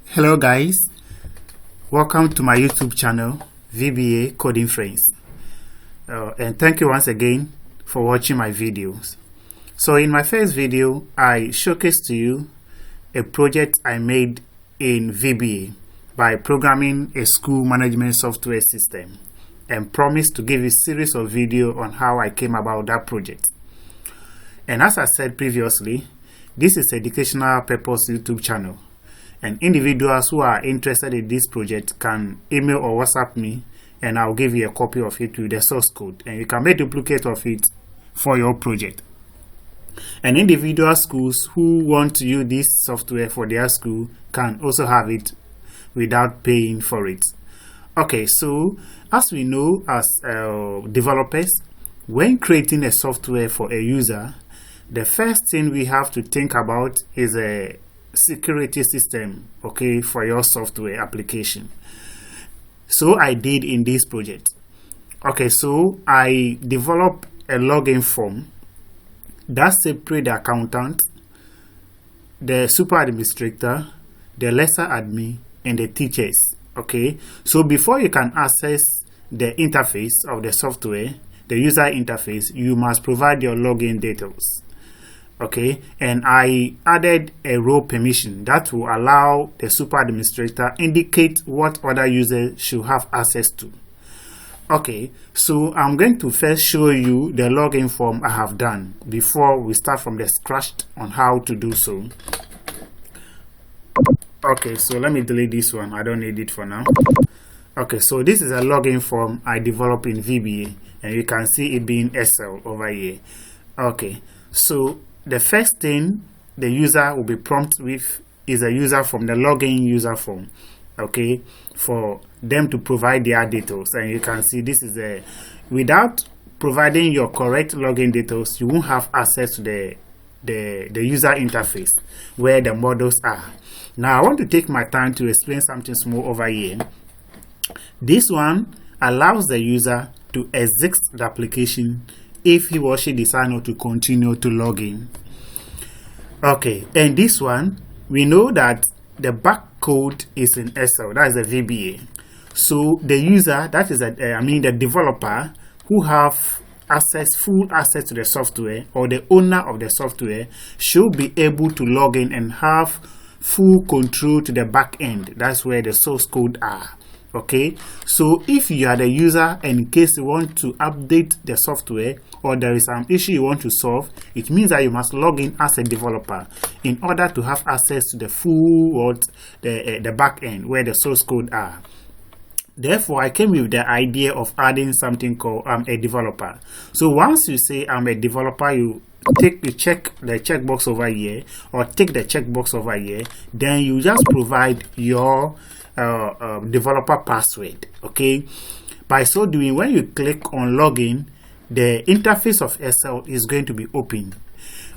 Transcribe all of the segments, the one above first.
Hello guys, welcome to my YouTube channel VBA Coding Friends, and thank you once again for watching my videos. So in my first video I showcased to you a project I made in VBA by programming a school management software system, and promised to give you a series of videos on how I came about that project. And as I said previously, this is educational purpose YouTube channel, and individuals who are interested in this project can email or WhatsApp me, and I'll give you a copy of it with the source code, and you can make a duplicate of it for your project. And individual schools who want to use this software for their school can also have it without paying for it. Okay, so as we know as developers, when creating a software for a user, the first thing we have to think about is a security system, okay, for your software application. So I did in this project. Okay, so I developed a login form that separates the accountant, the super administrator, the lesser admin, and the teachers. Okay, so before you can access the interface of the software, the user interface, you must provide your login details. Okay, and I added a role permission that will allow the super administrator indicate what other users should have access to. Okay, so I'm going to first show you the login form I have done before we start from the scratch on how to do so. Okay, so let me delete this one. I don't need it for now. Okay, so this is a login form I developed in VBA, and you can see it being SL over here. Okay, so the first thing the user will be prompted with is a user from the login user form, okay, for them to provide their details. And you can see this is a, without providing your correct login details, you won't have access to the user interface where the models are. Now I want to take my time to explain something small over here. This one allows the user to exit the application if he or she decides not to continue to log in. Okay, and this one, we know that the back code is in SL, that is a VBA. So the user, that is the developer who have full access to the software, or the owner of the software, should be able to log in and have full control to the back end. That's where the source code are. Okay, so if you are the user and in case you want to update the software or there is an issue you want to solve, it means that you must log in as a developer in order to have access to the full the back end where the source code are. Therefore, I came with the idea of adding something called I'm a developer. So once you say I'm a developer, you check the checkbox over here, or tick the checkbox over here, then you just provide your developer password. Okay, by so doing, when you click on login, the interface of SL is going to be open.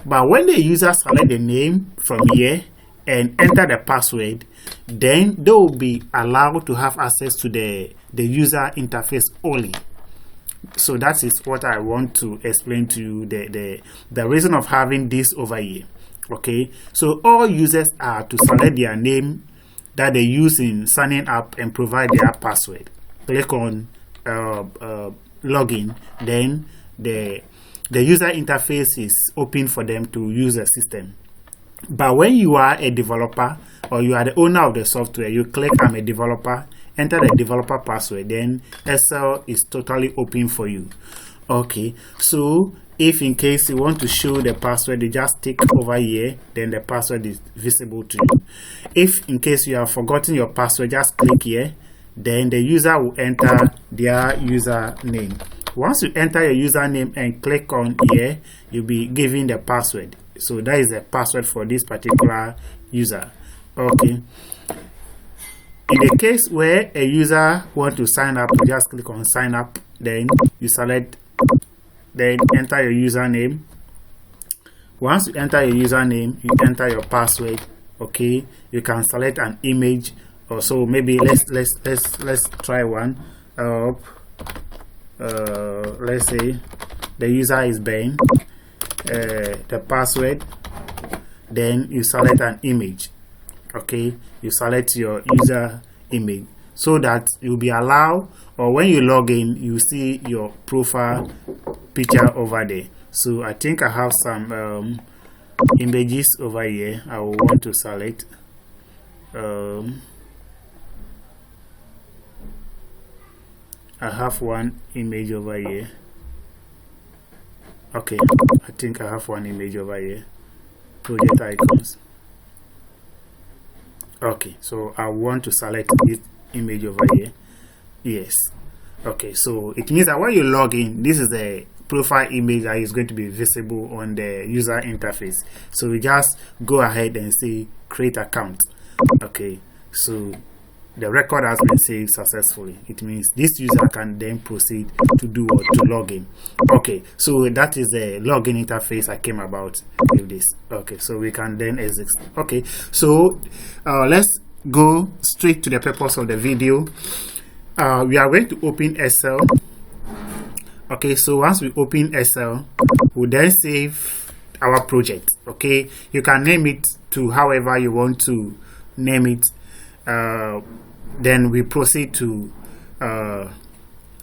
But when the user select the name from here and enter the password, then they will be allowed to have access to the user interface only. So that is what I want to explain to you, the reason of having this over here. Okay, so all users are to select their name that they use in signing up and provide their password. Click on login, then the user interface is open for them to use the system. But when you are a developer or you are the owner of the software, you click I'm a developer, enter the developer password, then SL is totally open for you. Okay, so if in case you want to show the password, you just tick over here, then the password is visible to you. If in case you have forgotten your password, just click here, then the user will enter their username. Once you enter your username and click on here, you'll be given the password. So that is the password for this particular user. Okay, in the case where a user want to sign up, you just click on sign up, then you select, then enter your username. Once you enter your username, you enter your password. Okay, you can select an image, or so maybe let's try one. Let's say the user is Ben, the password, then you select an image. Okay, you select your user image so that you'll be allowed, or when you log in, you see your profile picture over there. So I think I have some images over here. I will want to select. I have one image over here. Okay, I think I have one image over here. Project icons. Okay, so I want to select this image over here. Yes. Okay, so it means that when you log in, this is a profile image that is going to be visible on the user interface. So we just go ahead and say create account. Okay, so the record has been saved successfully. It means this user can then proceed to do what, to log in. Okay, so that is the login interface I came about with this. Okay, so we can then exit. Okay, so let's go straight to the purpose of the video. We are going to open Excel. Okay, so once we open Excel, we'll then save our project. Okay, you can name it to however you want to name it. Then we proceed to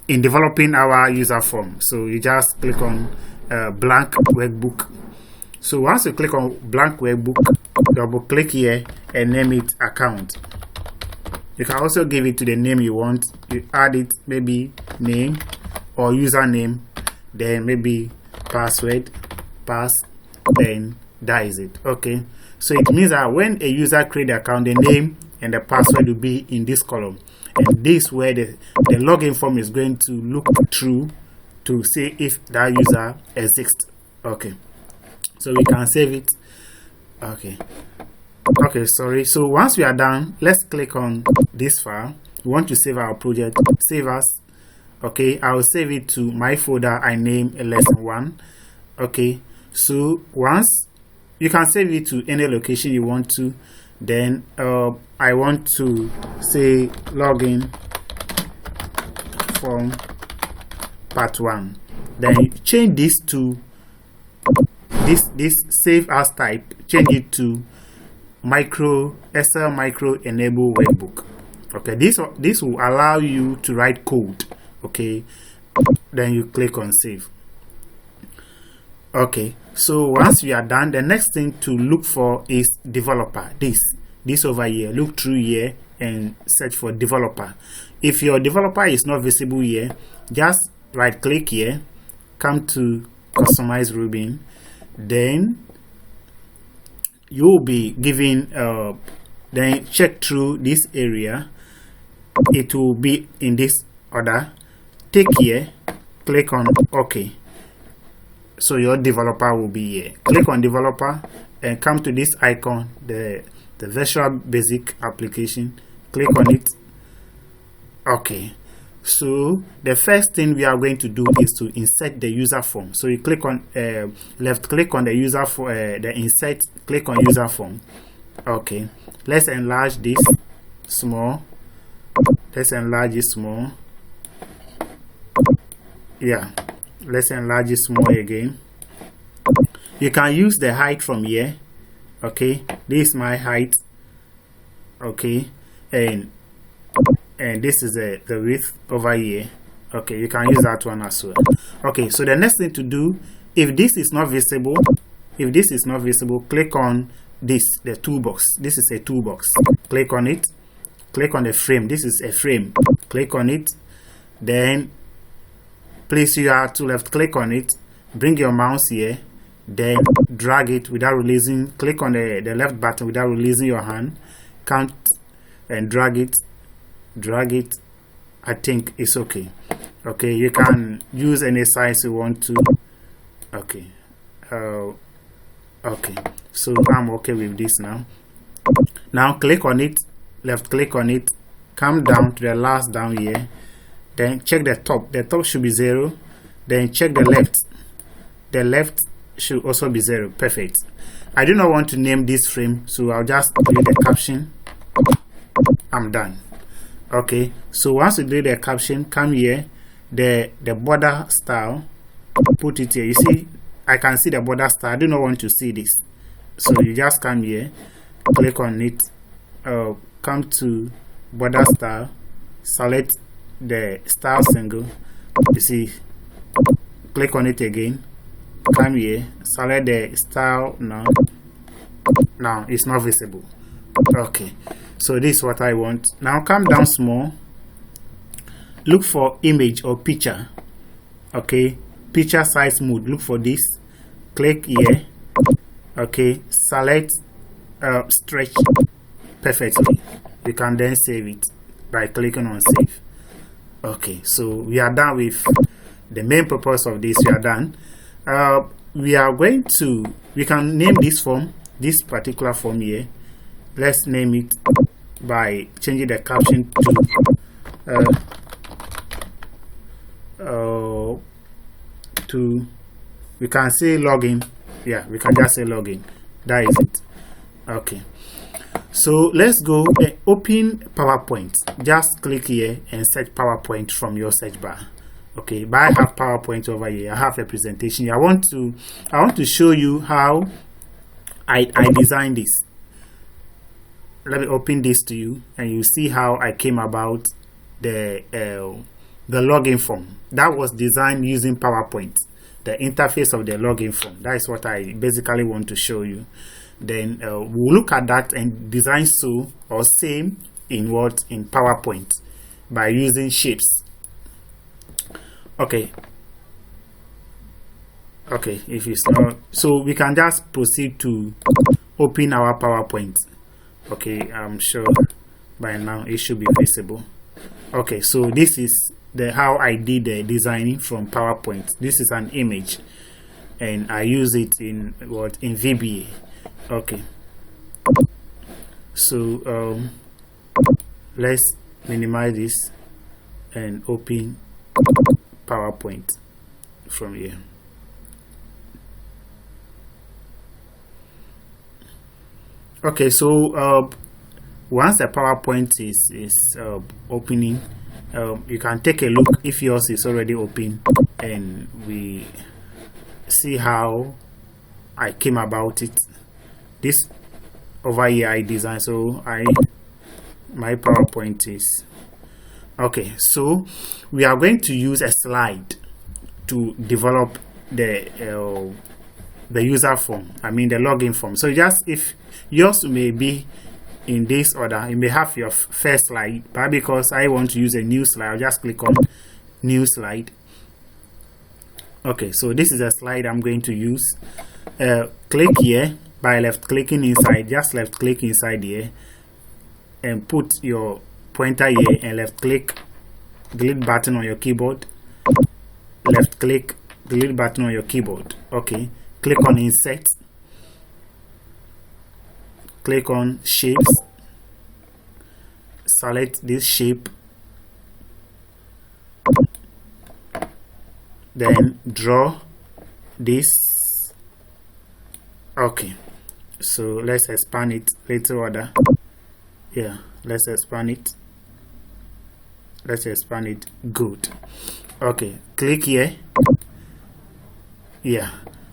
in developing our user form. So you just click on blank workbook. So once you click on blank workbook, double click here and name it account. You can also give it to the name you want. You add it, maybe name or username, then maybe password, then that is it. Okay, so it means that when a user create the account, the name and the password will be in this column, and this is where the login form is going to look through to see if that user exists. Okay, so we can save it. Okay, sorry. So once we are done, let's click on this file. We want to save our project. Save as. Okay, I will save it to my folder I name lesson 1. Okay, so once you can save it to any location you want to. Then I want to say login form part 1. Then change this to this save as type. Change it to Excel micro enable workbook. Okay, this will allow you to write code. Okay, then you click on save. Okay, so once we are done, the next thing to look for is developer. This over here, look through here and search for developer. If your developer is not visible here, just right click here, come to customize Ruby, then you will be given then check through this area. It will be in this order. Take here, click on OK. So your developer will be here. Click on developer and come to this icon, the Visual Basic application. Click on it. Okay, so the first thing we are going to do is to insert the user form. So you click on left click on the user for the insert, click on user form. Okay, let's enlarge this small. Let's enlarge it small. Yeah, let's enlarge it small again. You can use the height from here. Okay, this is my height. Okay, and this is the width over here. Okay, you can use that one as well. Okay, so the next thing to do, if this is not visible, click on this, the toolbox. This is a toolbox. Click on it. Click on the frame. This is a frame. Click on it. Then place your to left click on it. Bring your mouse here. Then drag it without releasing. Click on the left button without releasing your hand. Count and drag it. I think it's okay. Okay, you can use any size you want to. Okay. Okay, so I'm okay with this now. Now click on it. Left click on it. Come down to the last down here. Then check the top. The top should be 0. Then check the left. The left should also be 0. Perfect. I do not want to name this frame, so I'll just delete the caption. I'm done. Okay, so once you delete the caption, come here. The border style, put it here. You see, I can see the border style. I do not want to see this, So you just come here, click on it, come to border style, select the style single. You see, click on it again, come here, select the style. Now it's not visible. Okay, so this is what I want. Now come down small, look for image or picture. Okay, picture size mode, look for this, click here. Okay, select stretch perfectly. You can then save it by clicking on save. Okay, so we are done with the main purpose of this. We are done. We are going to, we can name this form, this particular form here. Let's name it by changing the caption to we can say login. Yeah, we can just say login. That is it. Okay, so let's go and open PowerPoint. Just click here and search PowerPoint from your search bar. Okay, but I have PowerPoint over here. I have a presentation. I want to show you how I designed this. Let me open this to you, and you see how I came about the login form. That was designed using PowerPoint. The interface of the login form. That is what I basically want to show you. Then we'll look at that and design so or same in PowerPoint by using shapes. Okay, if it's not, so we can just proceed to open our PowerPoint. Okay, I'm sure by now it should be visible. Okay, so this is how I did the designing from PowerPoint. This is an image, and I use it in VBA. Okay, so let's minimize this and open PowerPoint from here. Okay, so once the PowerPoint is opening, you can take a look if yours is already open, and we see how I came about it. This over here I designed, so my PowerPoint is okay. So we are going to use a slide to develop the user form. I mean the login form. So just if yours may be in this order, you may have your first slide, but because I want to use a new slide, I'll just click on new slide. Okay, so this is a slide I'm going to use. Click here by left clicking inside, just left click inside here and put your pointer here and left click delete button on your keyboard, left click delete button on your keyboard. Okay, click on insert, click on shapes, select this shape, then draw this. Okay, so let's expand it little order. Yeah, let's expand it. Good. Okay, click here. Yeah,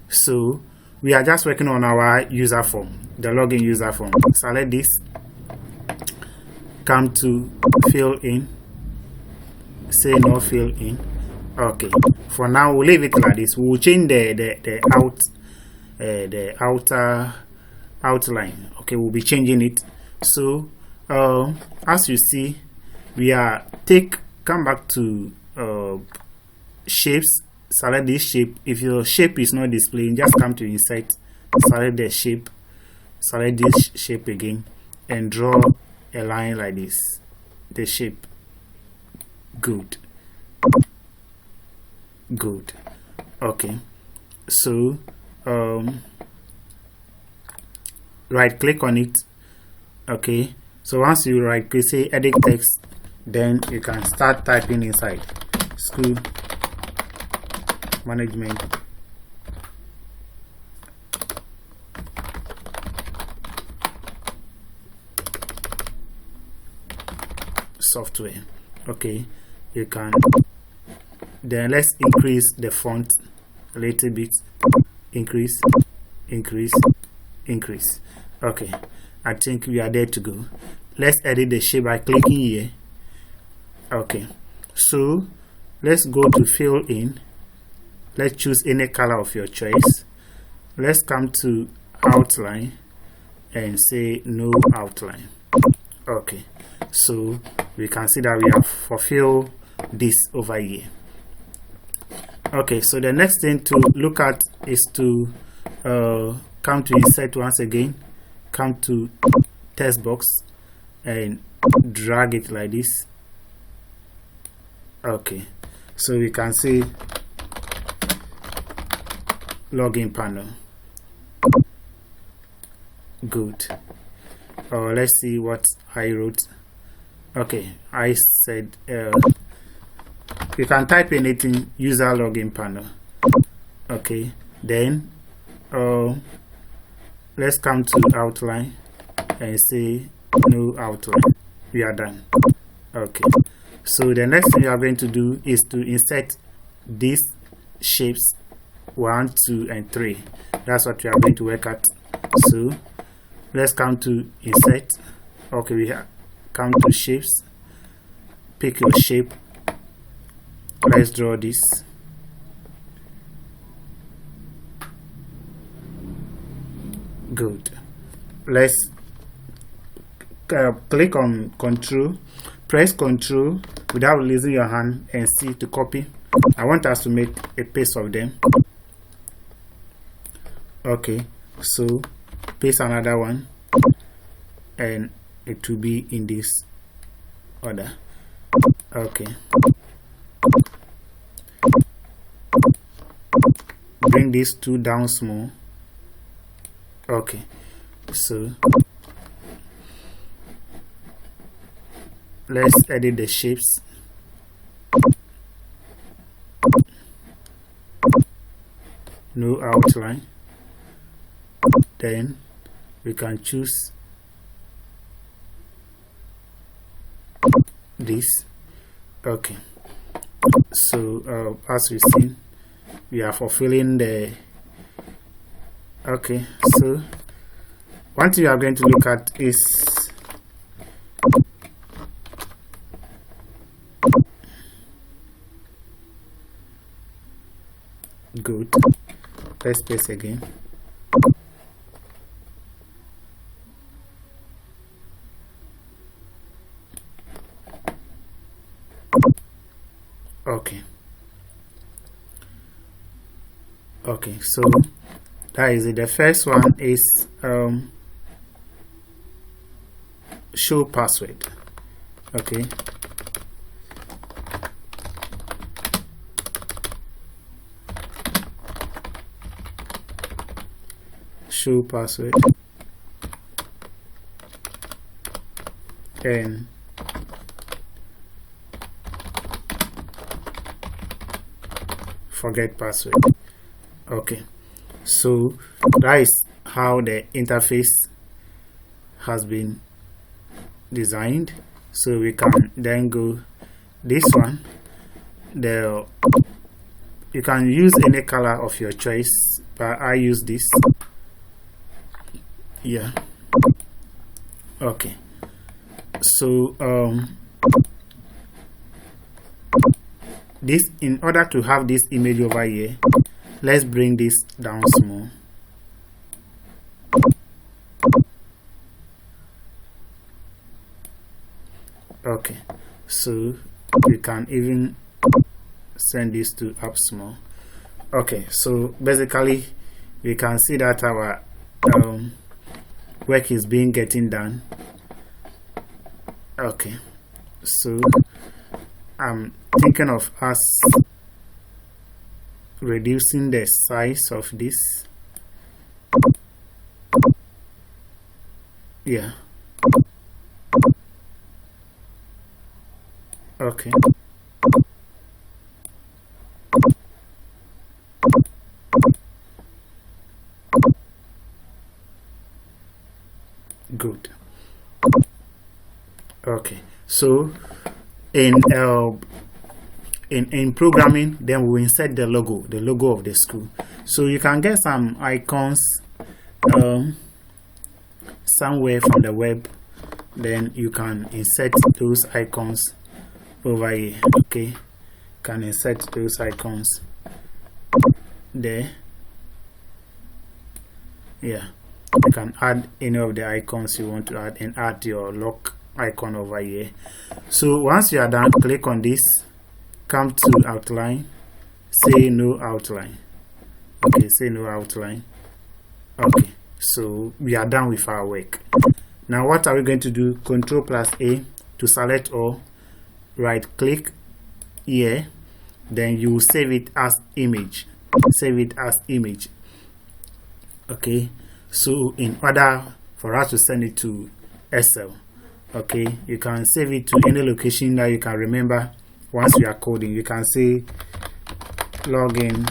so we are just working on our user form, the login user form. Select this, come to fill in, say no fill in. Okay, for now we'll leave it like this. We'll change the outer outline. Okay, we'll be changing it. So as you see, we are come back to shapes, select this shape. If your shape is not displaying, just come to insert, select the shape, select this shape again, and draw a line like this, the shape. Good. Okay, so right click on it. Okay, so once you right click, say edit text, then you can start typing inside school management software. Okay, you can then let's increase the font a little bit, increase. increase. Okay, I think we are there to go. Let's edit the shape by clicking here. Okay, so let's go to fill in. Let's choose any color of your choice. Let's come to outline and say no outline. Okay, so we can see that we have fulfilled this over here. Okay, so the next thing to look at is to come to insert once again, come to text box and drag it like this. Okay, so we can see login panel. Good. Let's see what I wrote. Okay, I said you can type anything, user login panel. Okay, then let's come to outline and say no outline. We are done. Okay, so the next thing you are going to do is to insert these shapes 1, 2, and 3. That's what we are going to work at. So let's come to insert. Okay, we have come to shapes. Pick your shape. Let's draw this. Good. Let's click on Control. Press Control without releasing your hand and see to copy. I want us to make a paste of them. Okay, so paste another one and it will be in this order. Okay, bring these two down small. Okay, so let's edit the shapes. No outline. Then we can choose this. Okay, so as we've seen, we are fulfilling the. Okay, so one thing we are going to look at is good. Let's paste again. Okay, so that is it. The first one is show password. Okay, show password and forget password. Okay, so that is how the interface has been designed. So we can then go this one. You can use any color of your choice, but I use this. Yeah. Okay, so this, in order to have this image over here, let's bring this down small. Okay, so we can even send this to up small. Okay, so basically we can see that our work is getting done. Okay, so I'm thinking of us reducing the size of this. Yeah. Okay. Good. Okay. So in programming, then we insert the logo of the school. So you can get some icons. somewhere from the web, then you can insert those icons over here. Okay, can insert those icons there. Yeah, you can add any of the icons you want to add and add your lock icon over here. So once you are done, click on this, come to outline, say no outline. Okay, say no outline. Okay, so we are done with our work. Now what are we going to do? Ctrl+A to select all, right click here, then you save it as image. Save it as image. Okay, so in order for us to send it to Excel, okay, you can save it to any location that you can remember. Once you are coding, you can say login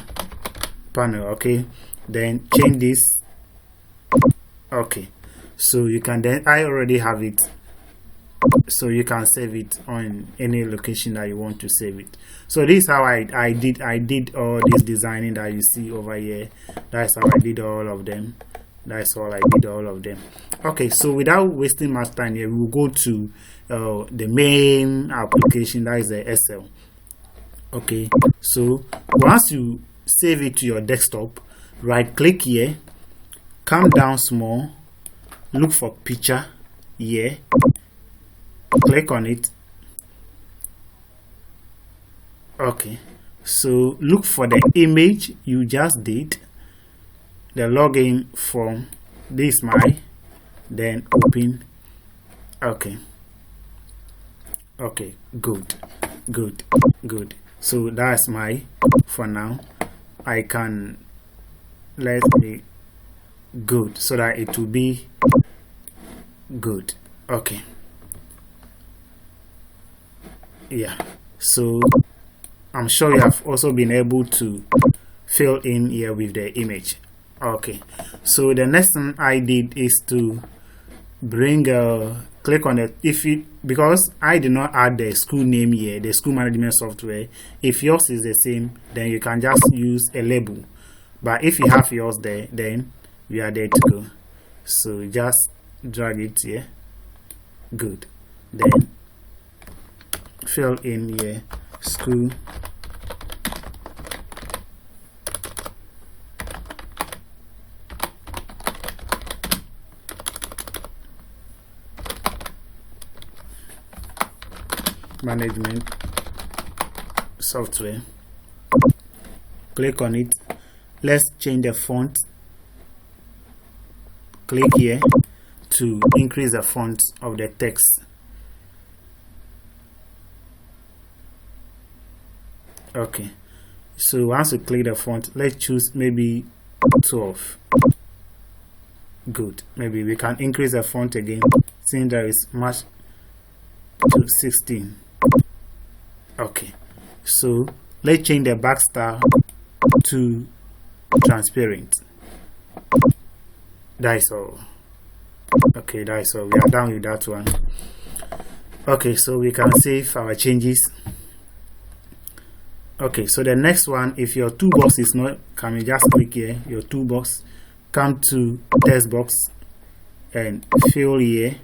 panel. Okay, then change this. Okay, so you can then, I already have it, so you can save it on any location that you want to save it. So this is how I did all this designing that you see over here. That's how I did all of them. That's all I did all of them. Okay, so without wasting much time here, we will go to the main application, that is the Excel. Okay, so once you save it to your desktop, right click here, come down small, look for picture here, click on it. Okay, so look for the image you just did, the login form. This is my, then open. Okay, okay, good. So that's my, for now I can, let me, good, so that it will be good. Okay, yeah, so I'm sure you have also been able to fill in here with the image. Okay, so the next thing I did is to bring click on it. If you, because I did not add the school name here, the school management software, if yours is the same, then you can just use a label. But if you have yours there, then we are there to go. So just drag it here. Good. Then fill in here school management software. Click on it. Let's change the font. Click here to increase the font of the text. Okay, so once you click the font, let's choose maybe 12. Good. Maybe we can increase the font again, since there is much, to 16. Okay, so let's change the back style to transparent. That is all. Okay, that is all. We are done with that one. Okay, so we can save our changes. Okay, so the next one, if your toolbox is not coming, just click here, your toolbox, come to text box and fill here.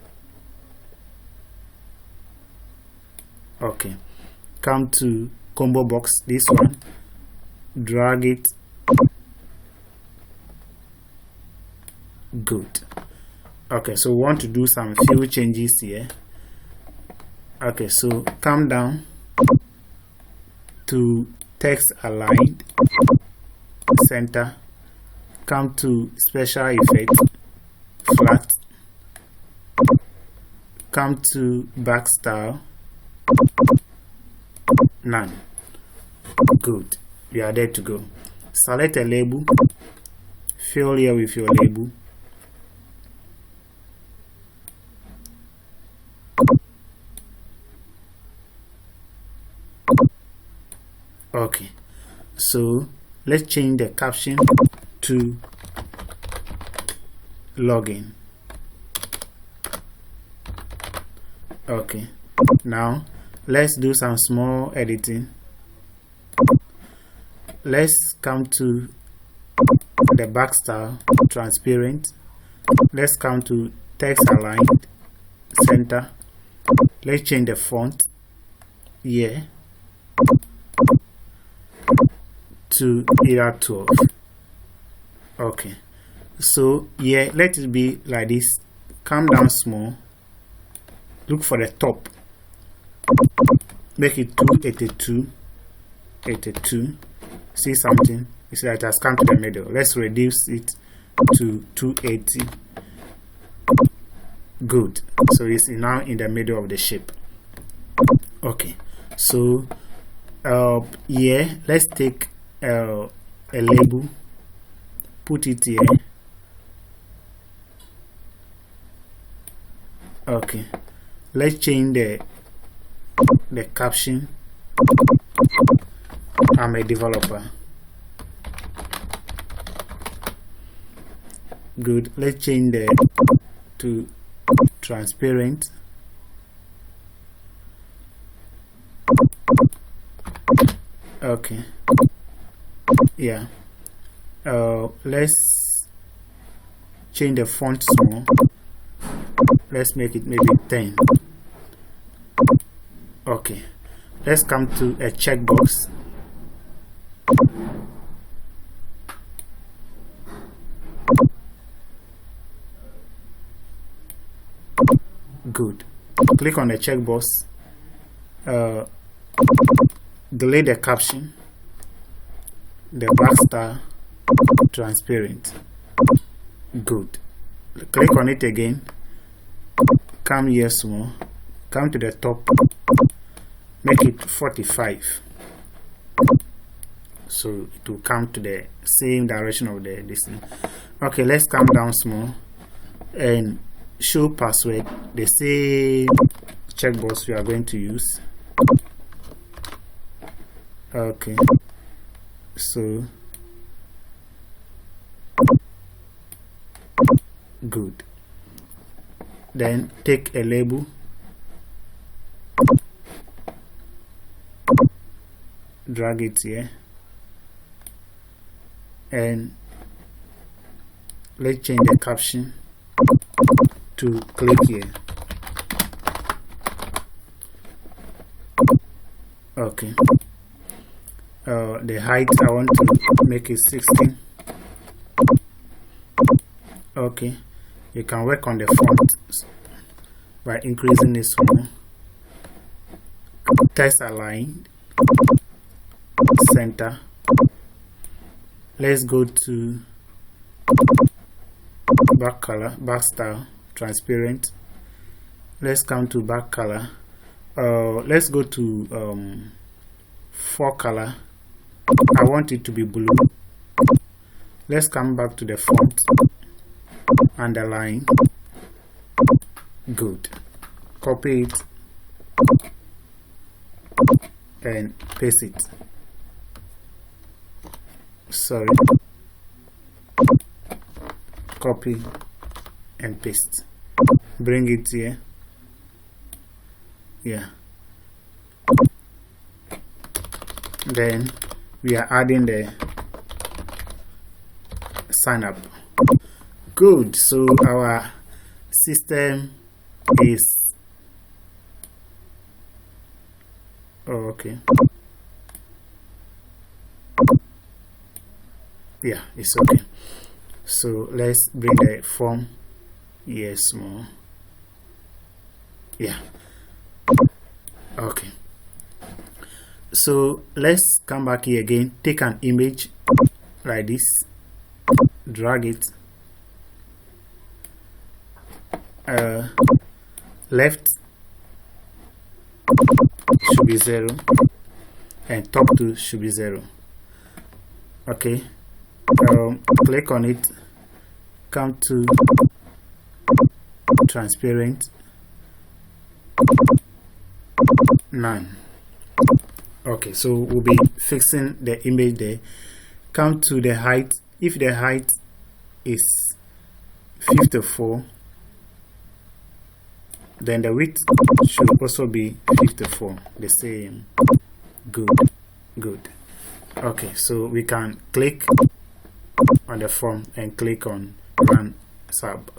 Okay, come to combo box, this one, drag it. Good. Okay, so we want to do some few changes here. Okay, so come down to text aligned center, come to special effect flat, come to back style, none. Good, we are there to go. Select a label, fill here with your label. Okay, so let's change the caption to login. Okay, now let's do some small editing. Let's come to the back style, transparent. Let's come to text aligned, center. Let's change the font here to era 12. Okay, so yeah, let it be like this. Come down small, look for the top, make it 282, 82. See something? You see that it has come to the middle. Let's reduce it to 280. Good. So it's now in the middle of the shape. Okay, so yeah, let's take a label, put it here. Okay, let's change the caption. I'm a developer. Good. Let's change to transparent. Okay, yeah. Let's change the font small. Let's make it maybe 10. Okay, let's come to a checkbox. Good. Click on the checkbox. Delete the caption, the back star, transparent. Good. Click on it again. Come here small. Come to the top. Make it 45. So it will come to the same direction of the distance. Okay, let's come down small and show password, the same checkbox we are going to use. Okay, so good. Then take a label, drag it here, and let's change the caption to click here. Okay, the height I want to make it 16. Okay, you can work on the font by increasing this one. Text aligned, center. Let's go to back color, back style, transparent. Let's come to back color. Let's go to fore color. I want it to be blue. Let's come back to the font, underline. Good. Copy it and paste it. Sorry. Copy and paste. Bring it here. Yeah. Then we are adding the sign up. Good. So our system is okay. Yeah, it's okay. So let's bring the form here small. Yeah. Okay. So let's come back here again. Take an image like this. Drag it. Left should be 0 and top 2 should be 0. Okay. Click on it. Come to transparent. None. Okay, so we'll be fixing the image there. Come to the height. If the height is 54, then the width should also be 54, the same. Good, good. Okay, so we can click on the form and click on run sub.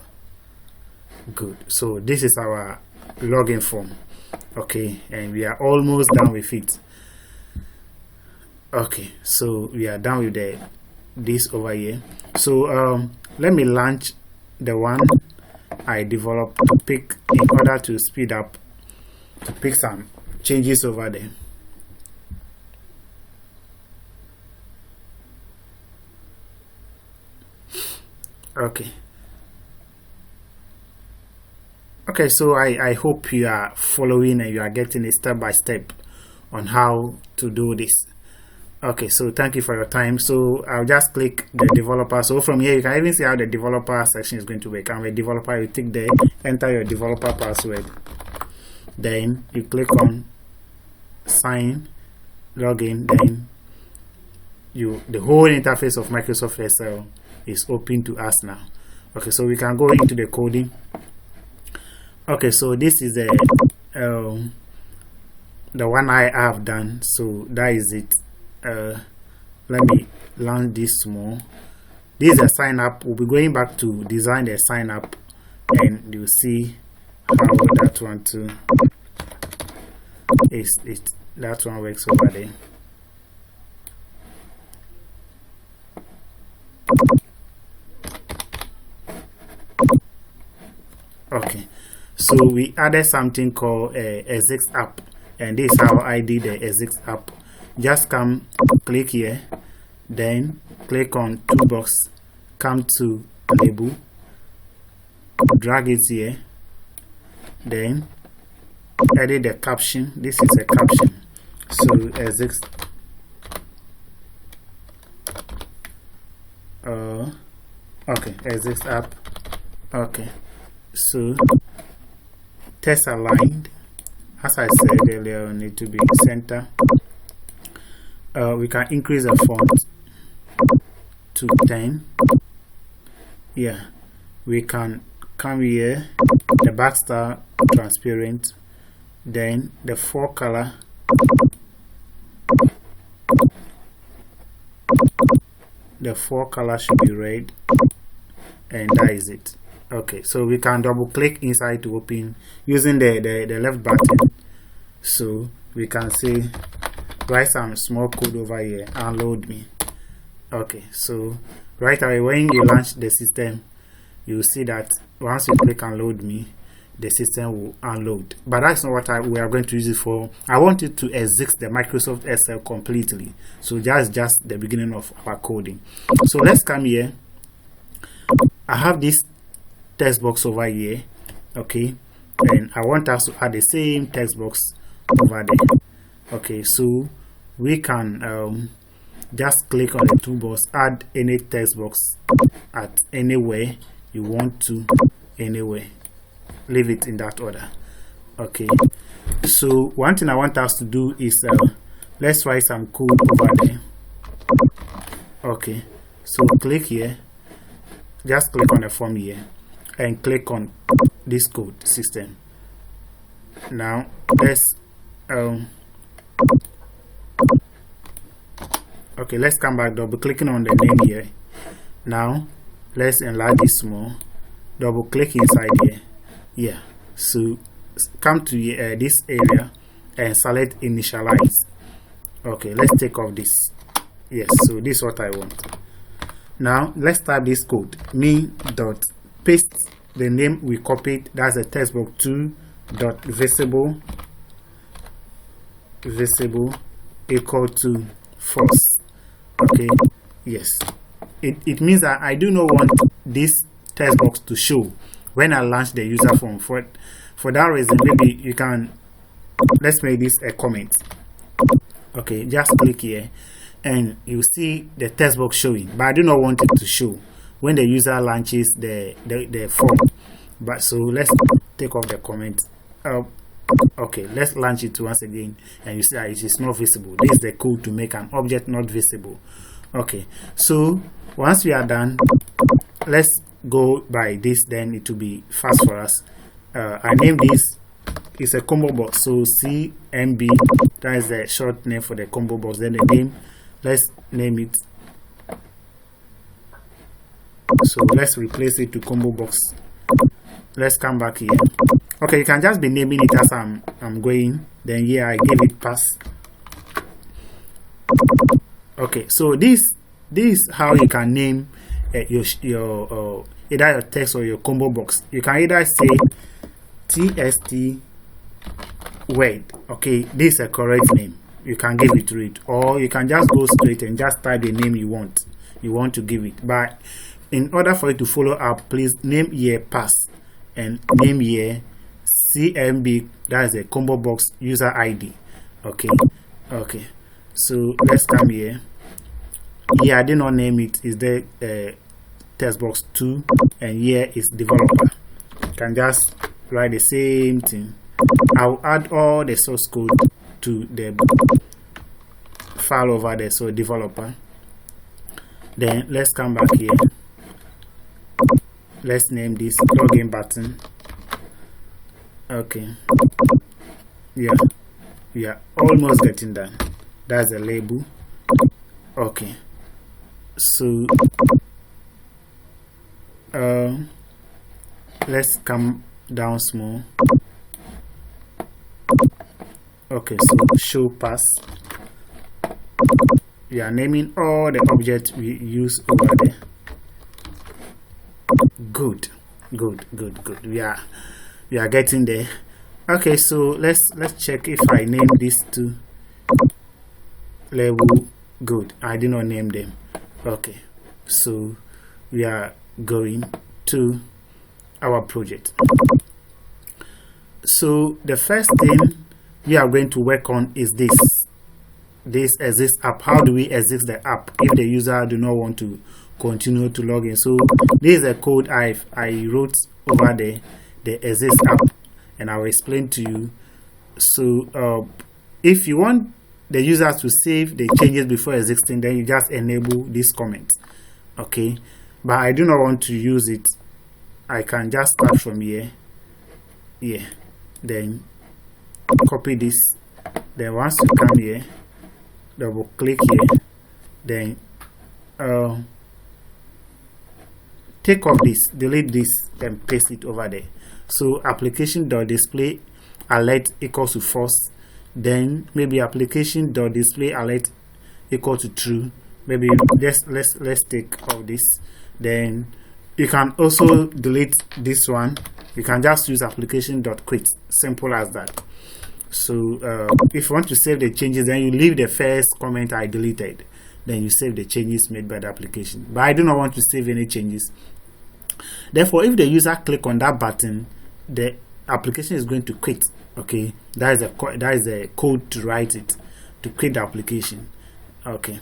Good. So this is our login form. Okay, and we are almost done with it. Okay, so we are done with this over here. So let me launch the one I developed to pick, in order to speed up, to pick some changes over there. Okay, so I hope you are following and you are getting a step by step on how to do this. Okay, so thank you for your time. So I'll just click the developer. So from here you can even see how the developer section is going to work. I'm a developer. You tick there, enter your developer password, then you click on sign, login, then the whole interface of Microsoft Excel is open to us now. Okay, so we can go into the coding. Okay, so this is the one I have done. So that is it. Let me launch this more. This is a sign up. We'll be going back to design the sign up, and you'll see how that one too is. That one works over there. Okay, so we added something called Exit app, and this is how I did the Exit app. Just come, click here, then click on toolbox, come to label, drag it here, then edit the caption. This is a caption, so Exit okay, Exit app. Okay, so text aligned, as I said earlier, we need to be center. We can increase the font to 10. Yeah, we can come here, the backstar transparent, then the font color, should be red, and that is it. Okay, so we can double click inside to open using the left button. So we can say, write some small code over here, unload me. Okay, so right away when you launch the system, you will see that once you click unload me, the system will unload. But that's not what we are going to use it for. I want it to exit the Microsoft Excel completely. So that's just the beginning of our coding. So let's come here. I have this text box over here. Okay, and I want us to add the same text box over there. Okay, so we can just click on the toolbox, add any text box at anywhere you want to, anywhere. Leave it in that order. Okay, so one thing I want us to do is let's write some code over there. Okay, so click here, just click on the form here and click on this code system. Now let's okay, let's come back, double clicking on the name here. Now let's enlarge it small, double click inside here. Yeah, so come to this area and select initialize. Okay, let's take off this. Yes, so this is what I want. Now let's type this code, me dot paste the name we copied, that's a text box 2 dot visible equal to false. Okay, yes, it means that I do not want this text box to show when I launch the user form. For that reason, maybe you can, let's make this a comment. Okay, just click here and you see the text box showing, but I do not want it to show when the user launches the form. But so let's take off the comment. Okay, let's launch it once again, and you see that it is not visible. This is the code to make an object not visible. Okay, so once we are done, let's go by this, then it will be fast for us. I name this, it's a combo box, so CMB, that is the short name for the combo box. Then the name, let's name it, so let's replace it to combo box let's come back here. Okay, you can just be naming it as I'm going. Then here I give it pass. Okay, so this is how you can name your either your text or your combo box. You can either say tst word. Okay, this is a correct name. You can give it to it, or you can just go straight and just type the name you want to give it. But in order for it to follow up, please name here pass and name here CMB. That is a combo box user ID. Okay, so let's come here. Here I did not name it. Is the text box 2, and here is developer. You can just write the same thing. I'll add all the source code to the file over there. So developer. Then let's come back here. Let's name this login button. Okay. Yeah, almost getting done. That's the label. Okay. So let's come down small. Okay, so show pass. We are naming all the objects we use over there. Good. We are getting there. Okay, so let's check if I name these two label. Good, I did not name them. Okay, so we are going to our project. So the first thing we are going to work on is this exist app. How do we exit the app if the user do not want to continue to log in? So this is a code I wrote over there, the exist app, and I will explain to you. So if you want the users to save the changes before exiting, then you just enable this comment. Okay, but I do not want to use it. I can just start from here, then copy this. Then once you come here, double click here, then take off this, delete this, and paste it over there. So application.display alert equals to false. Then maybe application.display alert equal to true. Maybe just let's take off this. Then you can also delete this one. You can just use application.quit. Simple as that. So if you want to save the changes, then you leave the first comment I deleted. Then you save the changes made by the application. But I do not want to save any changes. Therefore, if the user click on that button, the application is going to quit. Okay, that is a code to write it to quit the application. Okay,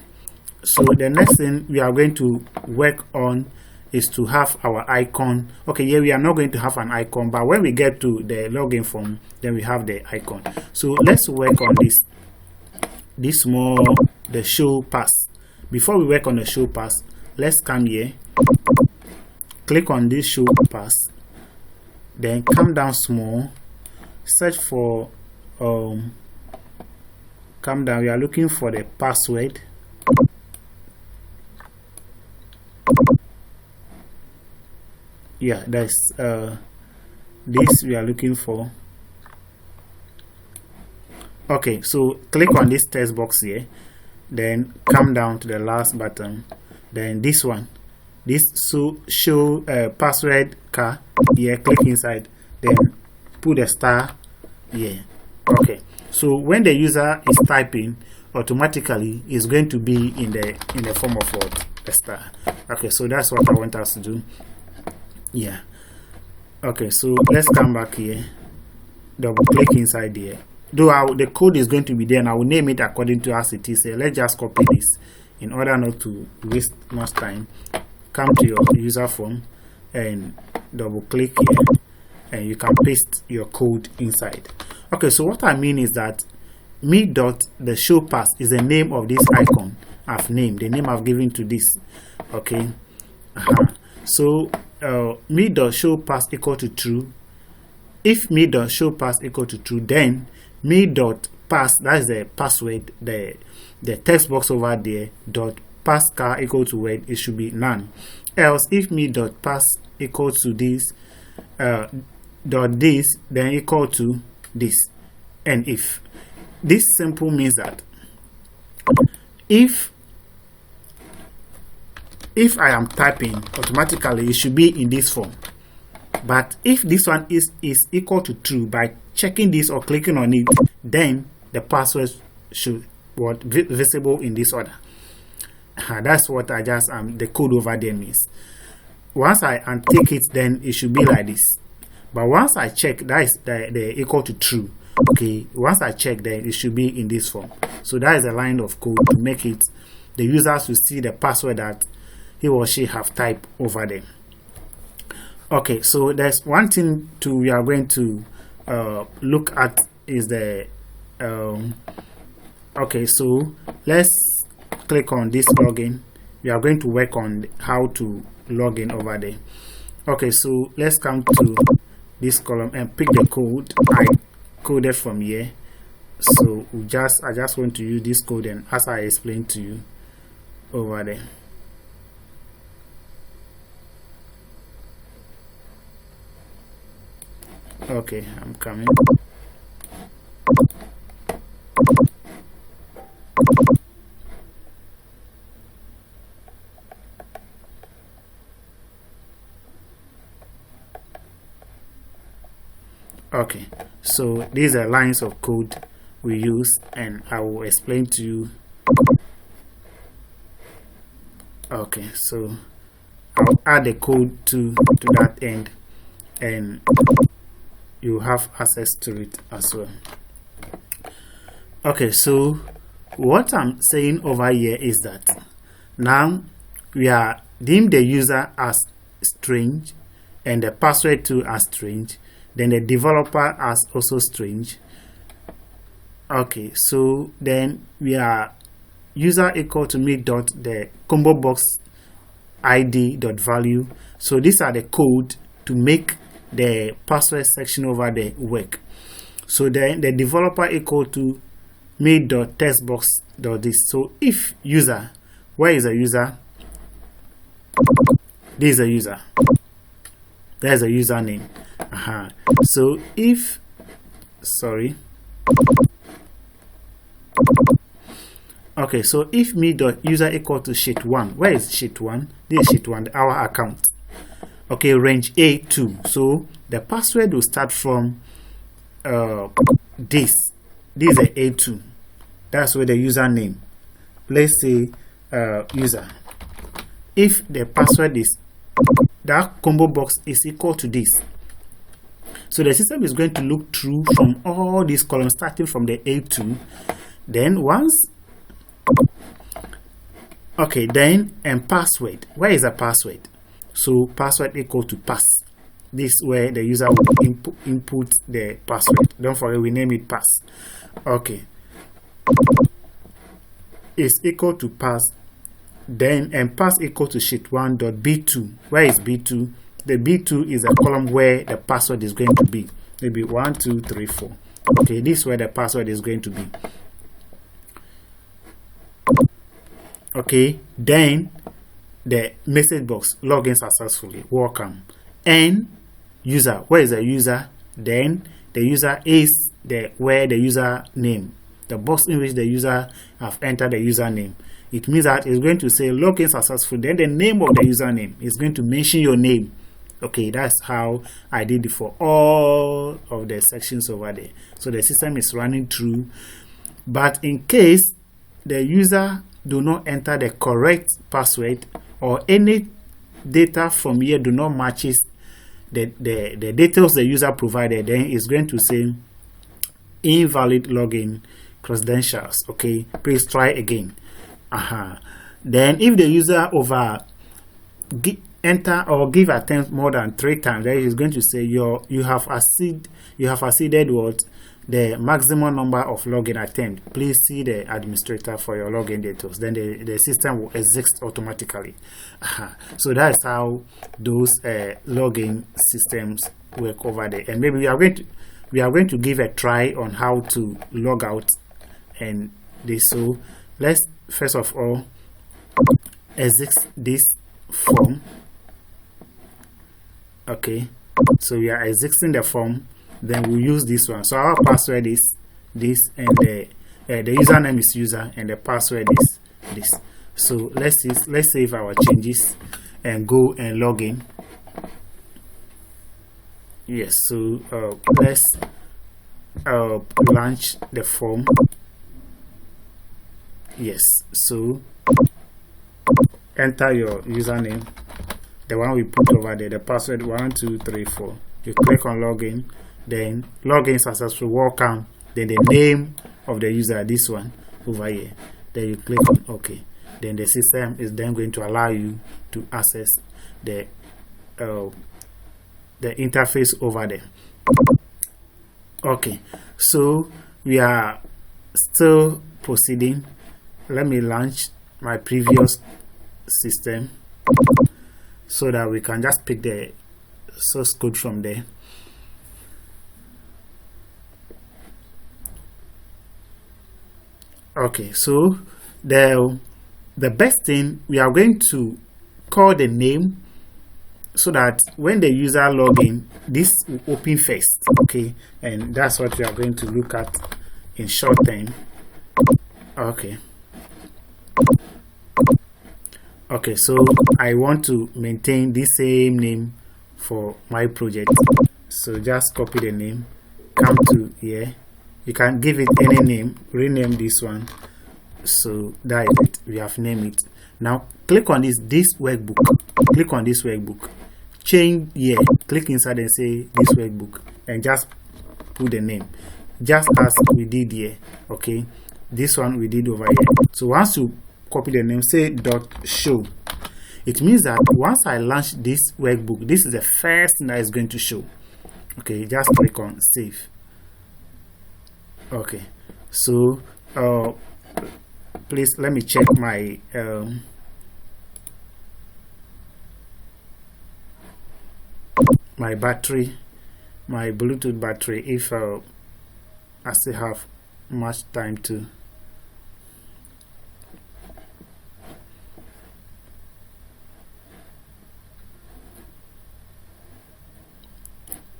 so the next thing we are going to work on is to have our icon. Okay, here we are not going to have an icon, but when we get to the login form, then we have the icon. So let's work on this more, the show pass. Before we work on the show pass, let's come here, click on this show pass, then come down small, search for come down, we are looking for the password. Yeah, that's this we are looking for. Okay, so click on this text box here, then come down to the last button, then this one, this show password car here, click inside, then put a star here. Okay, so when the user is typing, automatically is going to be in the form of what? A star. Okay, so that's what I want us to do. Yeah. Okay, so let's come back here, double click inside here. Though the code is going to be there, and I will name it according to as it is. Let's just copy this in order not to waste much time. Come to your user form and double click here, and you can paste your code inside. Okay, so what I mean is that the show pass is the name of this icon I've named, the name I've given to this. Okay, so me.show pass equal to true. If me.show pass equal to true, then me.pass, that is the password, the text box over there, dot pass car equal to word, it should be none. Else, if me.pass equal to this, dot this then equal to this, and if this simple means that if I am typing, automatically it should be in this form. But if this one is equal to true, by checking this or clicking on it, then the password should visible in this order. That's what I just the code over there means. Once I untick it, then it should be like this. But once I check, that is the equal to true. Okay, once I check, then it should be in this form. So that is a line of code to make it the user to see the password that he or she have typed over there. Okay, so there's one thing we are going to look at is the okay, so let's click on this login. We are going to work on how to log in over there. Okay, so let's come to this column and pick the code I coded from here. So I just want to use this code, and as I explained to you over there. Okay, I'm coming. Okay, so these are lines of code we use, and I will explain to you. Okay, so I'll add the code to that end, and you have access to it as well. Okay, so what I'm saying over here is that now we are deemed the user as strange and the password too as strange, then the developer as also strange. Okay, so then we are user equal to me dot the combo box id dot value. So these are the code to make the password section over there work. So then the developer equal to me dot text box dot this. So if user, where is the user? This is a user. There's a username. So if okay, so if me dot user equal to sheet1, where is sheet1? This is sheet1, our account. Okay, range A2. So the password will start from this. This is a A2. That's where the username. Let's say user. If the password is that combo box is equal to this, so the system is going to look through from all these columns starting from the A2. Then once, okay, then and password. Where is the password? So password equal to pass. This is where the user will input the password. Don't forget, we name it pass. Okay, is equal to pass. Then and pass equal to sheet1 dot b2. Where is b2? The b2 is a column where the password is going to be. Maybe 1 2 3 4. Okay, this is where the password is going to be. Okay, then the message box, login successfully, welcome. And user, where is the user? Then the user is where the user name, the box in which the user have entered the username. It means that it's going to say login successful. Then the name of the username is going to mention your name. Okay, that's how I did it for all of the sections over there. So the system is running through. But in case the user do not enter the correct password, or any data from here do not matches the details the user provided, then it's going to say invalid login credentials. Okay, please try again. Then if the user enter or give attempt more than 3 times, then it's going to say you have exceeded what the maximum number of login attempts. Please see the administrator for your login details. Then the system will exist automatically. So that's how those login systems work over there. And maybe we are going to give a try on how to log out and this. So let's first of all exit this form. Okay, So we are exiting the form, then we use this one. So our password is this, and the username is user, and the password is this. So let's save our changes and go and log in. Yes, so let's launch the form. Yes, so enter your username, the one we put over there, the password 1234. You click on login, then login successful, welcome, then the name of the user, this one over here, then you click on OK. Then the system is then going to allow you to access the interface over there. Okay, so we are still proceeding. Let me launch my previous system so that we can just pick the source code from there. Okay, so the best thing, we are going to call the name so that when the user log in, this will open first. Okay, and that's what we are going to look at in short time. Okay. Okay, so I want to maintain the same name for my project. So just copy the name, come to here. You can give it any name, rename this one. So that is it, we have named it. Now click on this workbook. Click on this workbook. Change here, click inside and say this workbook, and just put the name, just as we did here. Okay, this one we did over here. So once you copy the name, say .show. It means that once I launch this workbook, this is the first thing that is going to show. Okay, just click on save. Okay, so please let me check my my battery, my Bluetooth battery, if I still have much time to.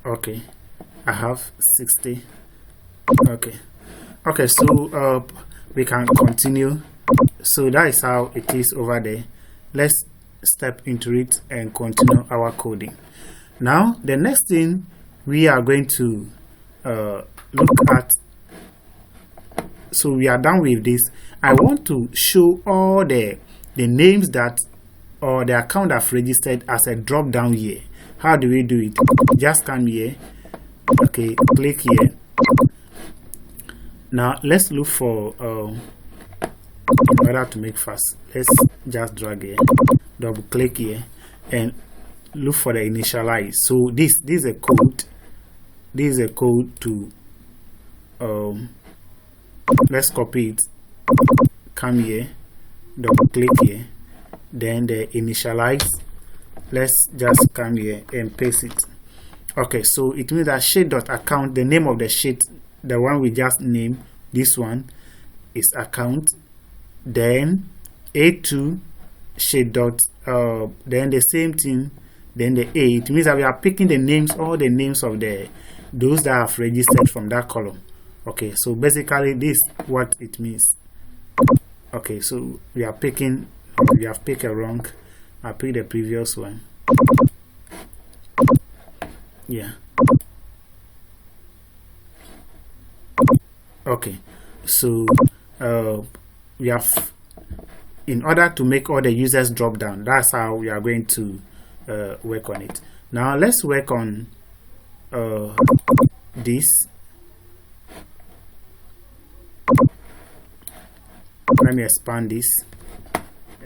Okay, I have 60. Okay, so we can continue. So that is how it is over there. Let's step into it and continue our coding. Now the next thing we are going to look at, so we are done with this. I want to show all the names that or the account I've registered as a drop down here. How do we do it? Just come here. Okay, click here. Now let's look for in order to make fast, let's just drag here, double click here, and look for the initialize. So this is a code. This is a code to let's copy it, come here, double click here, then the initialize. Let's just come here and paste it. Okay, so it means that sheet.account, the name of the sheet, the one we just named, this one is account, then A2 sheet dot then the same thing, then the A. It means that we are picking the names, all the names of those that have registered from that column. Okay, so basically this is what it means. Okay, so we are picking, we have picked a wrong. I picked the previous one. Yeah. Okay, so we have, in order to make all the users drop down, that's how we are going to work on it. Now let's work on this. Let me expand this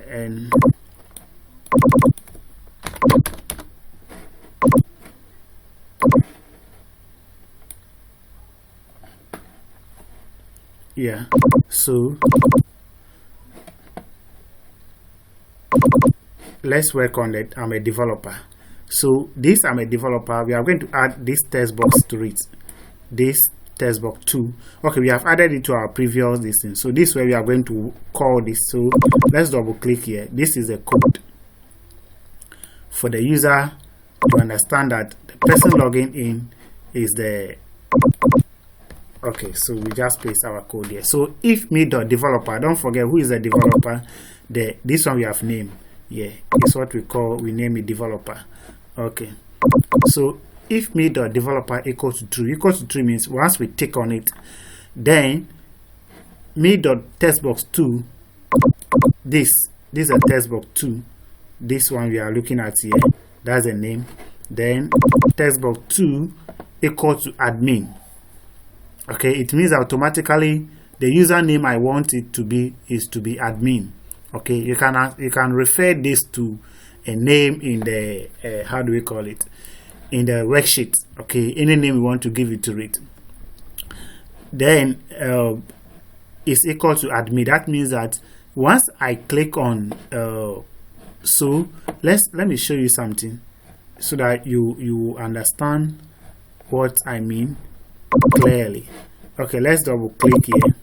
and yeah, so let's work on it. I'm a developer. So this, I'm a developer. We are going to add this text box to it. This text box 2. Okay, we have added it to our previous distance. So this way we are going to call this. So let's double click here. This is a code for the user you understand that the person logging in is the okay. So we just paste our code here. So if me.developer, don't forget who is the developer. This one we have named, yeah, it's what we name it developer. Okay, so if me.developer equals to true means once we tick on it, then me.textbox2, this is a textbox2, this one we are looking at here, that's a name. Then textbox2 equal to admin. Okay, it means automatically the username I want it to be is to be admin. Okay, you can refer this to a name in the how do we call it, in the worksheet. Okay, any name we want to give it to it. Then is equal to admin. That means that once I click on so let me show you something so that you understand what I mean clearly. Okay, let's double click here.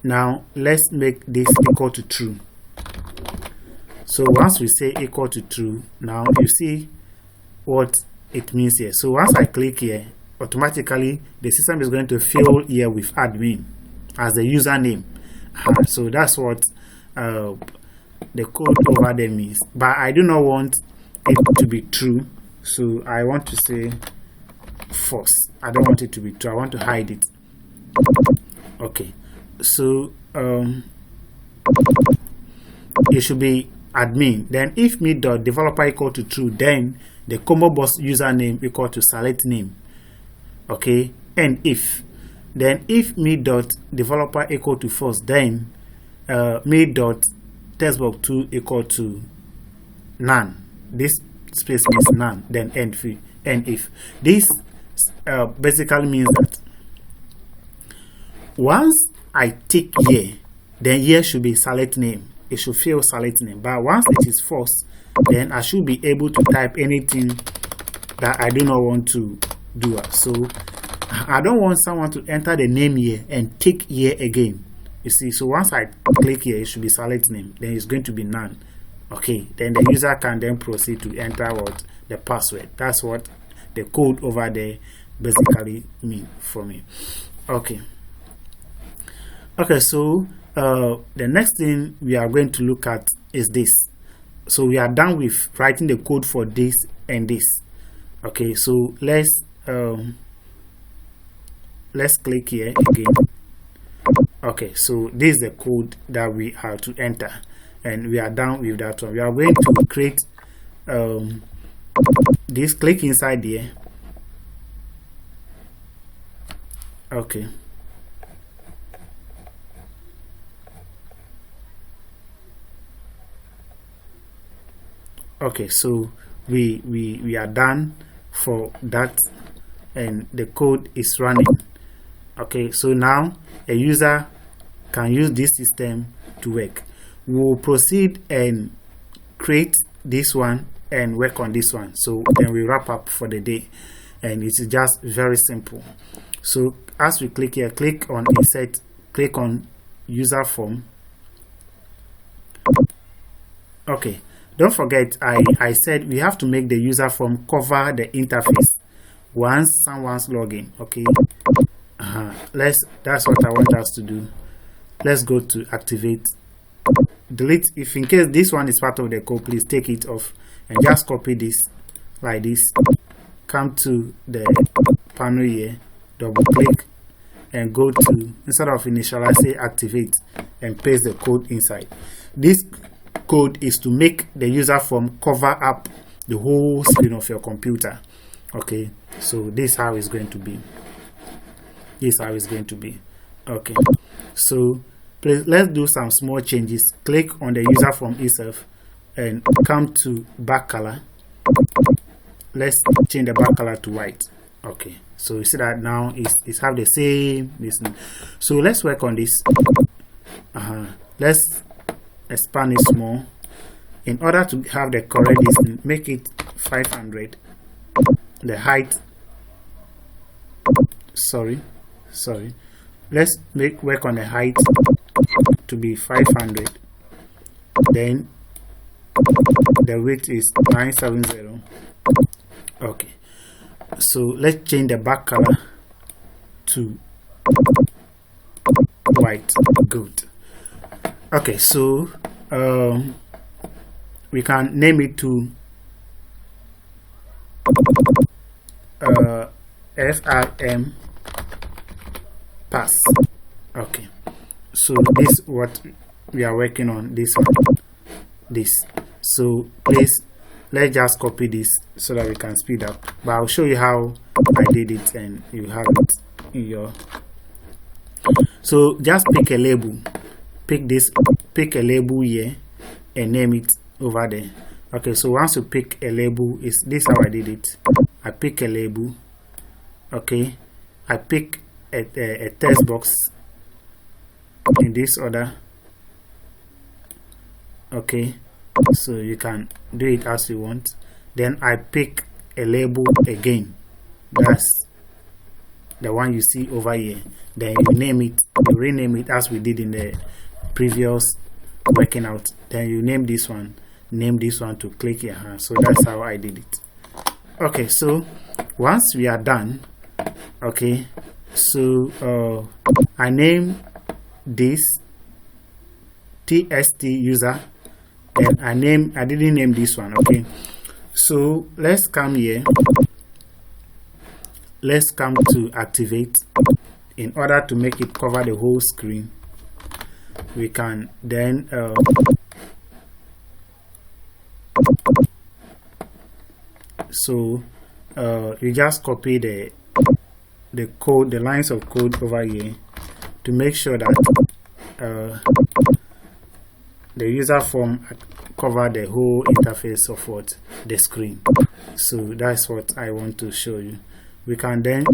Now let's make this equal to true. So once we say equal to true, now you see what it means here. So once I click here, automatically the system is going to fill here with admin as the username. So that's what the code over there means. But I do not want it to be true, so I want to say false. I don't want it to be true. I want to hide it. Okay, so it should be admin. Then if me.developer equal to true, then the combo box username equal to select name. Okay, and if me.developer equal to false, then me.textbox2 equal to none. This space means none. Then end if this basically means that once I tick here, then here should be select name. It should fill select name. But once it is false, then I should be able to type anything that I do not want to do. So I don't want someone to enter the name here and tick here again. You see, so once I click here, it should be select name. Then it's going to be none. Okay, then the user can then proceed to enter what the password. That's what the code over there basically mean for me. Okay. Okay, so the next thing we are going to look at is this. So we are done with writing the code for this and this. Okay, so let's click here again. Okay, so this is the code that we have to enter, and we are done with that one. We are going to create this. Click inside here. Okay. Okay, so we are done for that, and the code is running. Okay, so now a user can use this system to work. We will proceed and create this one and work on this one. So then we wrap up for the day, and it's just very simple. So as we click here, click on insert, click on user form. Okay. Don't forget, I said we have to make the user form cover the interface once someone's login. Okay, that's what I want us to do. Let's go to activate, delete. If in case this one is part of the code, please take it off and just copy this like this. Come to the panel here, double click, and go to, instead of initialize, say activate, and paste the code inside. This code is to make the user form cover up the whole screen of your computer. Okay, so this is how it's going to be. This is how it's going to be. Okay, so please, let's do some small changes. Click on the user form itself and come to back color. Let's change the back color to white. Okay, so you see that now it's have the same listening. So let's work on this. Let's expand it small. In order to have the correct distance, make it 500. The height, sorry, let's work on the height to be 500. Then the width is 970. Okay, so let's change the back color to white. Good. Okay, so we can name it to SRM pass. Okay, so this is what we are working on, this one, this. So please, let's just copy this so that we can speed up, but I'll show you how I did it and you have it in your. So just pick a label, pick a label here and name it over there. Okay, so once you pick a label, is this how I did it? I pick a label. Okay, I pick a text box in this order. Okay, so you can do it as you want. Then I pick a label again. That's the one you see over here. Then you name it, you rename it as we did in the previous working out. Then you name this one to click here. So that's how I did it. Okay, so once we are done, okay, so I name this TST user, and I didn't name this one. Okay, so let's come here, let's come to activate. In order to make it cover the whole screen, we can then so you just copy the code, the lines of code over here to make sure that the user form cover the whole interface of what the screen. So that's what I want to show you. We can then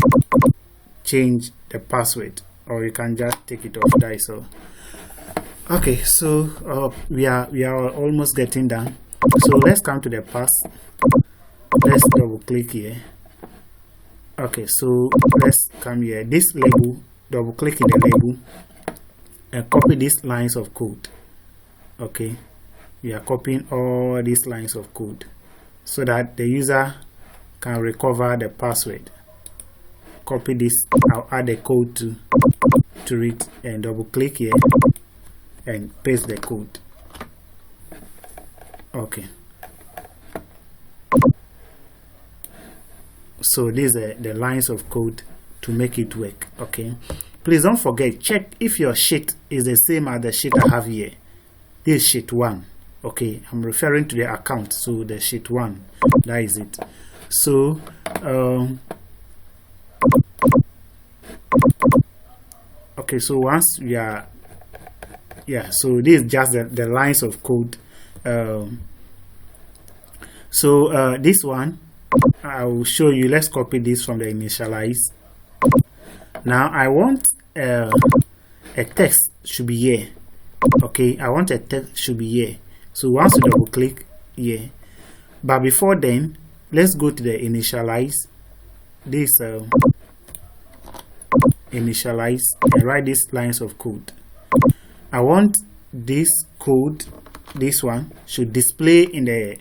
change the password, or you can just take it off. That is all. Okay, so we are almost getting done. So let's come to the pass. Let's double click here. Okay, so let's come here. This label, double click in the label and copy these lines of code. Okay, we are copying all these lines of code so that the user can recover the password. Copy this, I'll add the code to it, and double click here and paste the code. Okay, so these are the lines of code to make it work. Okay, please don't forget, check if your sheet is the same as the sheet I have here. This is sheet 1. Okay, I'm referring to the account, so the sheet 1, that is it. So okay, so once we are, yeah, so this is just the lines of code. So this one I will show you. Let's copy this from the initialize. Now I want a text should be here. Okay, I want a text should be here. So once you double click here, but before then, let's go to the initialize. This initialize and write these lines of code. I want this code, this one should display in the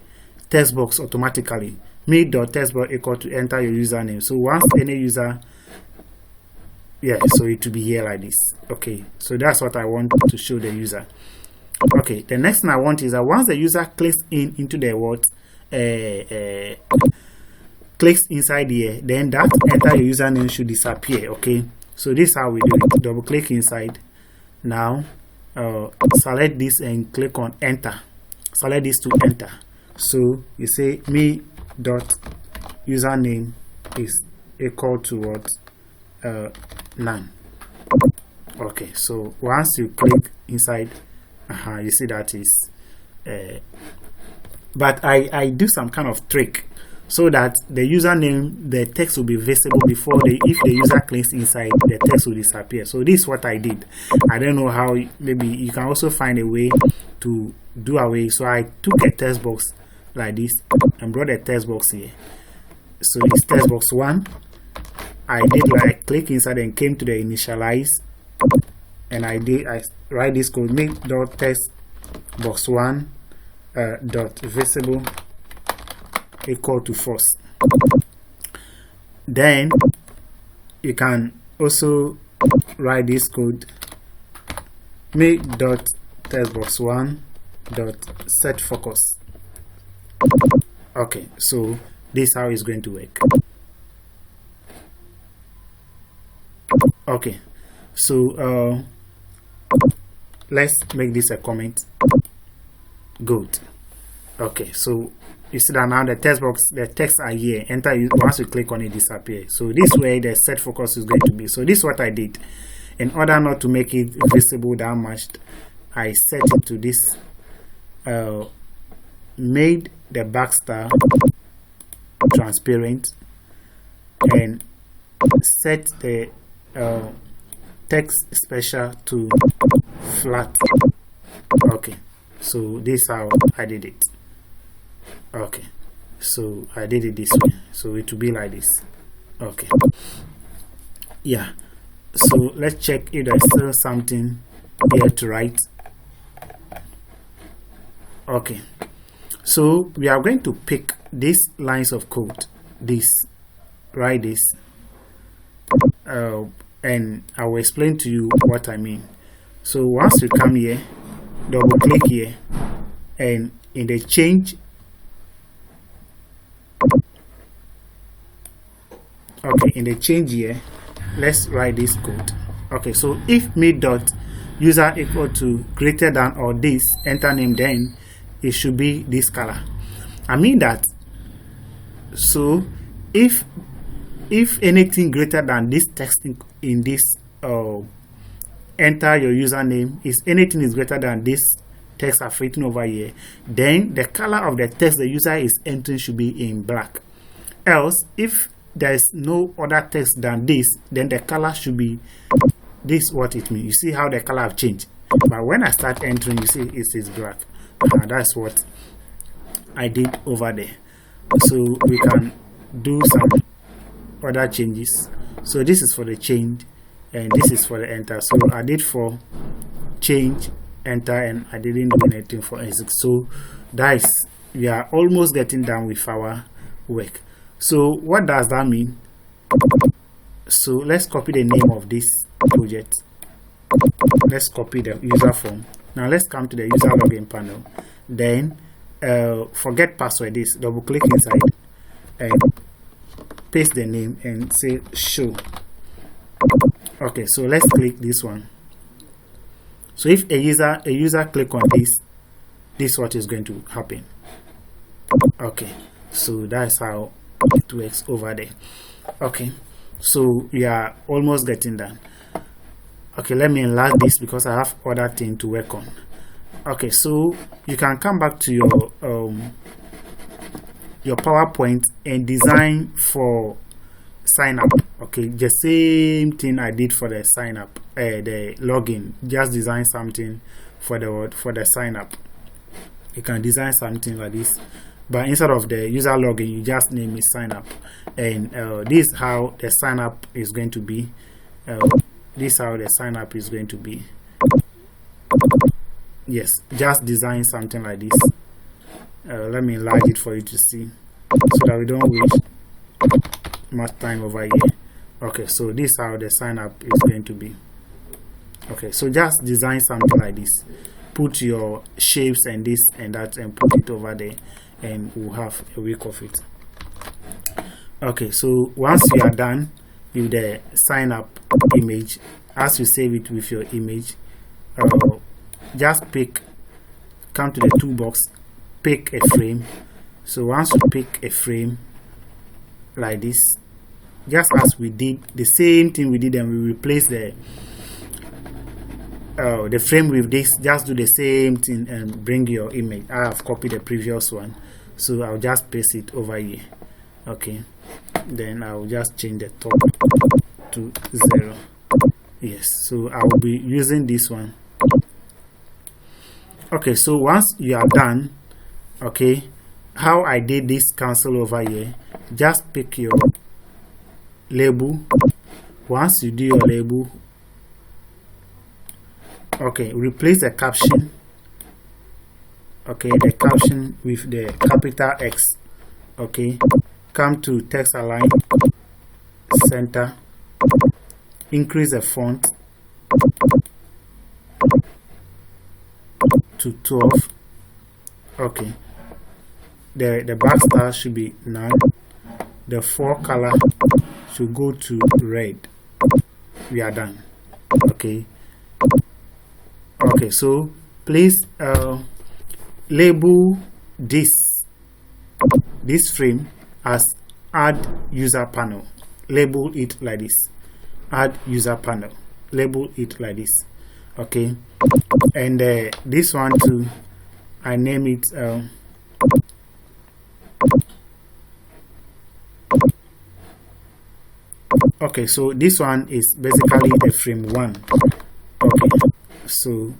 text box automatically. Make.textbox equal to enter your username. So once any user, yeah, so it will be here like this. Okay, so that's what I want to show the user. Okay, the next thing I want is that once the user clicks into the word, clicks inside here, then that enter your username should disappear. Okay, so this is how we do it. Double click inside. Now select this and click on enter. Select this to enter. So you say me dot username is equal to what, none. Okay, so once you click inside, you see that is but I do some kind of trick so that the username, the text will be visible before if the user clicks inside, the text will disappear. So this is what I did. I don't know how. Maybe you can also find a way to do away. So I took a text box like this and brought a text box here. So it's text box 1. I did like click inside and came to the initialize, and I write this code, make dot text box 1 dot visible equal to false. Then you can also write this code, make.textbox1 set focus. Okay, so this is how it's going to work. Okay, so let's make this a comment. Good. Okay, so you see that now the text box, the text are here. Enter, once you click on it, disappear. So this way the set focus is going to be. So this is what I did. In order not to make it visible that much, I set it to this, made the backstar transparent, and set the text special to flat. Okay, so this is how I did it. Okay, so I did it this way, so it will be like this. Okay, yeah, so let's check if there's still something here to write. Okay, so we are going to pick these lines of code, write this, and I will explain to you what I mean. So once you come here, double click here, and in the change, okay, in the change here, let's write this code. Okay, so if me.user equal to greater than or this enter name, then it should be this color. I mean that, so if anything greater than this text in this enter your username, is anything is greater than this text I've written over here, then the color of the text the user is entering should be in black. Else, if there is no other text than this, then the color should be this. What it means, you see how the color have changed, but when I start entering, you see it is black. That's what I did over there. So we can do some other changes. So this is for the change, and this is for the enter. So I did for change, enter, and I didn't do anything for exit. So that is, we are almost getting done with our work. So what does that mean? So let's copy the name of this project. Let's copy the user form. Now let's come to the user login panel. Then forget password, this, double click inside and paste the name and say show. Okay, so let's click this one. So if a user click on this is what is going to happen. Okay, so that's how it works over there. Okay, so we are almost getting done. Okay, let me enlarge this because I have other things to work on. Okay, so you can come back to your PowerPoint and design for sign up. Okay, the same thing I did for the sign up, the login. Just design something for the sign up. You can design something like this, but instead of the user login, you just name it sign up. And this is how the sign up is going to be. This is how the sign up is going to be. Yes, just design something like this. Let me enlarge it for you to see, so that we don't waste much time over here. Okay, so this is how the sign up is going to be. Okay, so just design something like this. Put your shapes and this and that and put it over there, and we'll have a week of it. Okay, so once you are done with the sign up image, as you save it with your image, just come to the toolbox, pick a frame. So once you pick a frame like this, just as we did the same thing we did, and we replace the frame with this, just do the same thing and bring your image. I have copied the previous one, so I'll just paste it over here. Okay, then I'll just change the top to 0. Yes, so I will be using this one. Okay, so once you are done, okay, how I did this cancel over here, just pick your label. Once you do your label, okay, replace the caption. Okay, the caption with the capital X. Okay, come to text align, center, increase the font to 12. Okay, the backstar should be none. The 4 color should go to red. We are done. Okay, so please label this frame as add user panel. Label it like this, add user panel. Label it like this. Okay, and this one too, I name it okay, so this one is basically the frame 1. Okay, so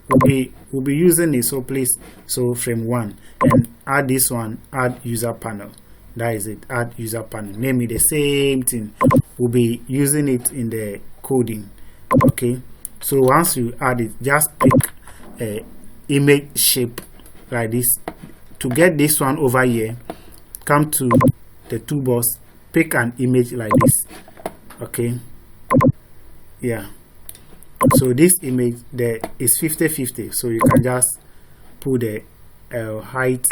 we'll be using it, so please, so frame 1, and add this one, add user panel. That is it, add user panel. Name it the same thing. We'll be using it in the coding. Okay, so once you add it, just pick a image shape like this. To get this one over here, come to the toolbox, pick an image like this. Okay, yeah, so this image there is 50-50, so you can just put the height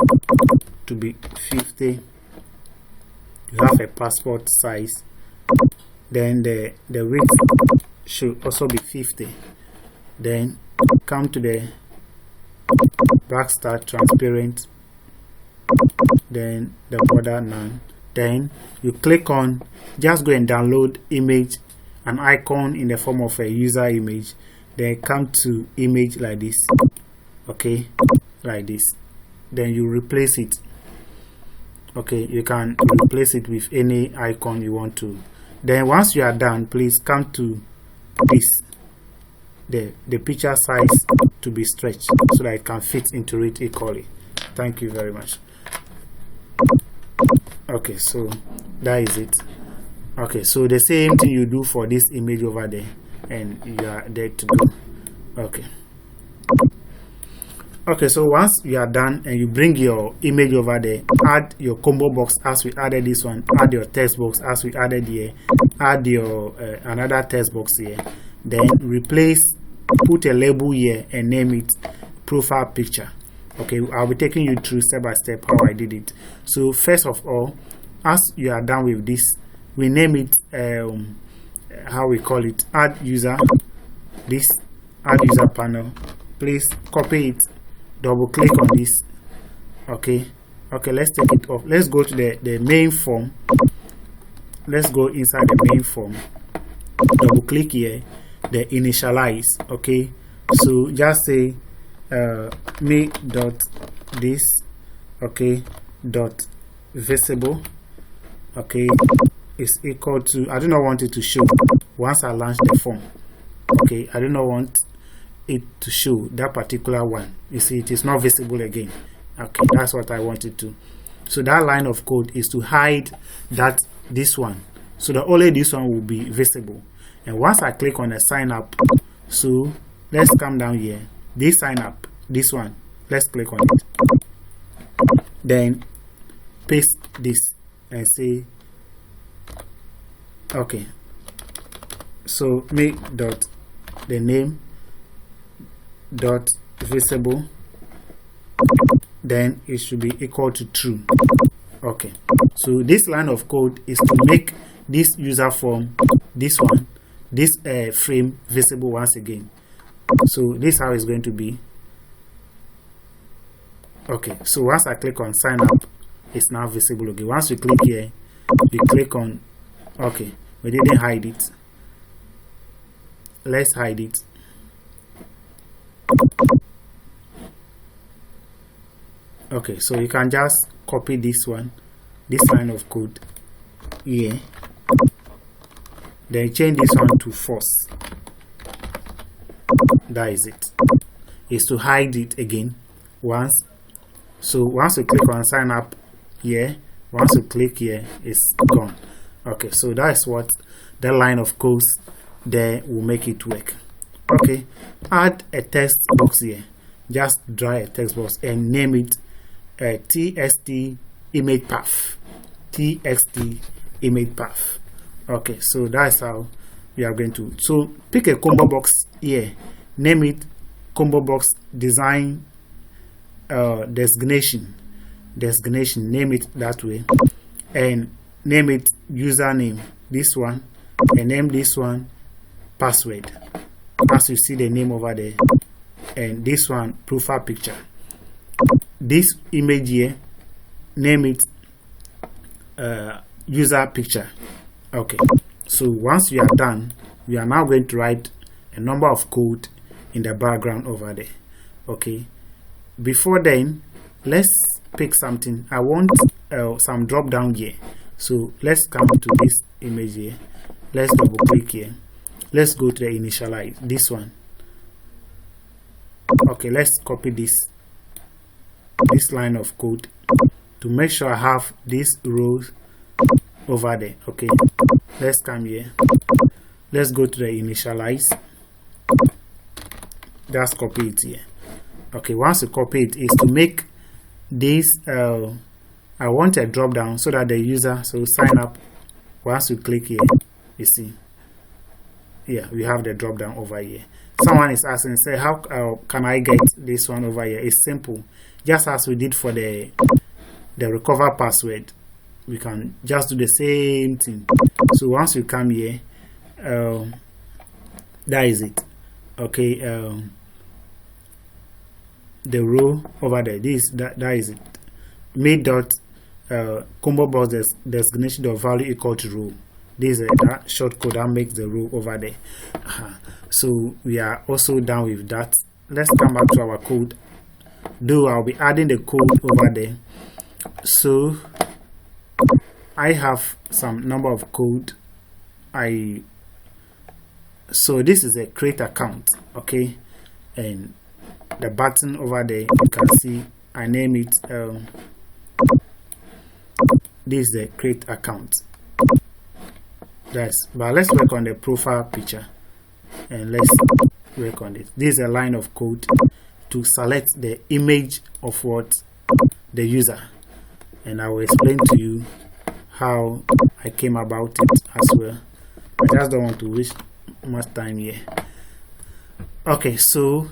to be 50. You have a passport size, then the width should also be 50. Then come to the backstar transparent, then the border none. Then you click on, just go and download image, an icon in the form of a user image. Then come to image like this. Okay, like this. Then you replace it. Okay, you can replace it with any icon you want to. Then once you are done, please come to this, the picture size to be stretched so that it can fit into it equally. Thank you very much. Okay, so that is it. Okay, so the same thing you do for this image over there, and you are there to go. Okay, so once you are done and you bring your image over there, add your combo box as we added this one, add your text box as we added here, add your another text box here, then replace, put a label here and name it profile picture. Okay, I'll be taking you through step by step how I did it. So first of all, as you are done with this, we name it how we call it, add user, this add user panel. Please copy it, double click on this. Okay, let's take it off. Let's go to the main form. Let's go inside the main form, double click here, the initialize. Okay, so just say me dot this, okay, dot visible, okay, is equal to, I do not want it to show once I launch the form. Okay, I do not want it to show that particular one. You see, it is not visible again. Okay, that's what I wanted to. So that line of code is to hide that this one, so that only this one will be visible. And once I click on the sign up, so let's come down here, this sign up, this one, let's click on it, then paste this and say okay, so make dot the name dot visible, then it should be equal to true. Okay, so this line of code is to make this user form, this one, this frame visible once again. So this is how it's going to be. Okay, so once I click on sign up, it's now visible again. Once we click here, we click on, okay, we didn't hide it. Let's hide it. Okay, so you can just copy this one, this line of code here, then change this one to false. That is it. Is to hide it again once. So once you click on sign up here, once you click here, it's gone. Okay, so that's what that line of code there will make it work. Okay, add a text box here. Just draw a text box and name it TST image path. txt image path. Okay, so that's how we are going to. So pick a combo box here, name it combo box design designation, name it that way, and name it username, this one, and name this one password, as you see the name over there, and this one profile picture. This image here, name it user picture. Okay, so once we are done, we are now going to write a number of code in the background over there. Okay, before then, let's pick something. I want some drop down here, so let's come to this image here, let's double click here, let's go to the initialize, this one. Okay, let's copy this line of code to make sure I have this row over there. Okay, let's come here, let's go to the initialize, just copy it here. Okay, once you copy it, is to make this I want a drop down so that the user, so sign up, once you click here, you see, yeah, we have the drop down over here. Someone is asking, say, how can I get this one over here? It's simple, just as we did for the recover password, we can just do the same thing. So once you come here, that is it. Okay, the row over there, that is it. Made dot combo box designation dot value equal to row. This is that short code that makes the row over there. So we are also done with that. Let's come back to our code. Though I'll be adding the code over there. So I have some number of code. So this is a create account, okay, and the button over there, you can see I name it this is the create account. But let's work on the profile picture, and let's work on it. This is a line of code to select the image of what the user, and I will explain to you how I came about it as well. I just don't want to waste much time here. Okay, so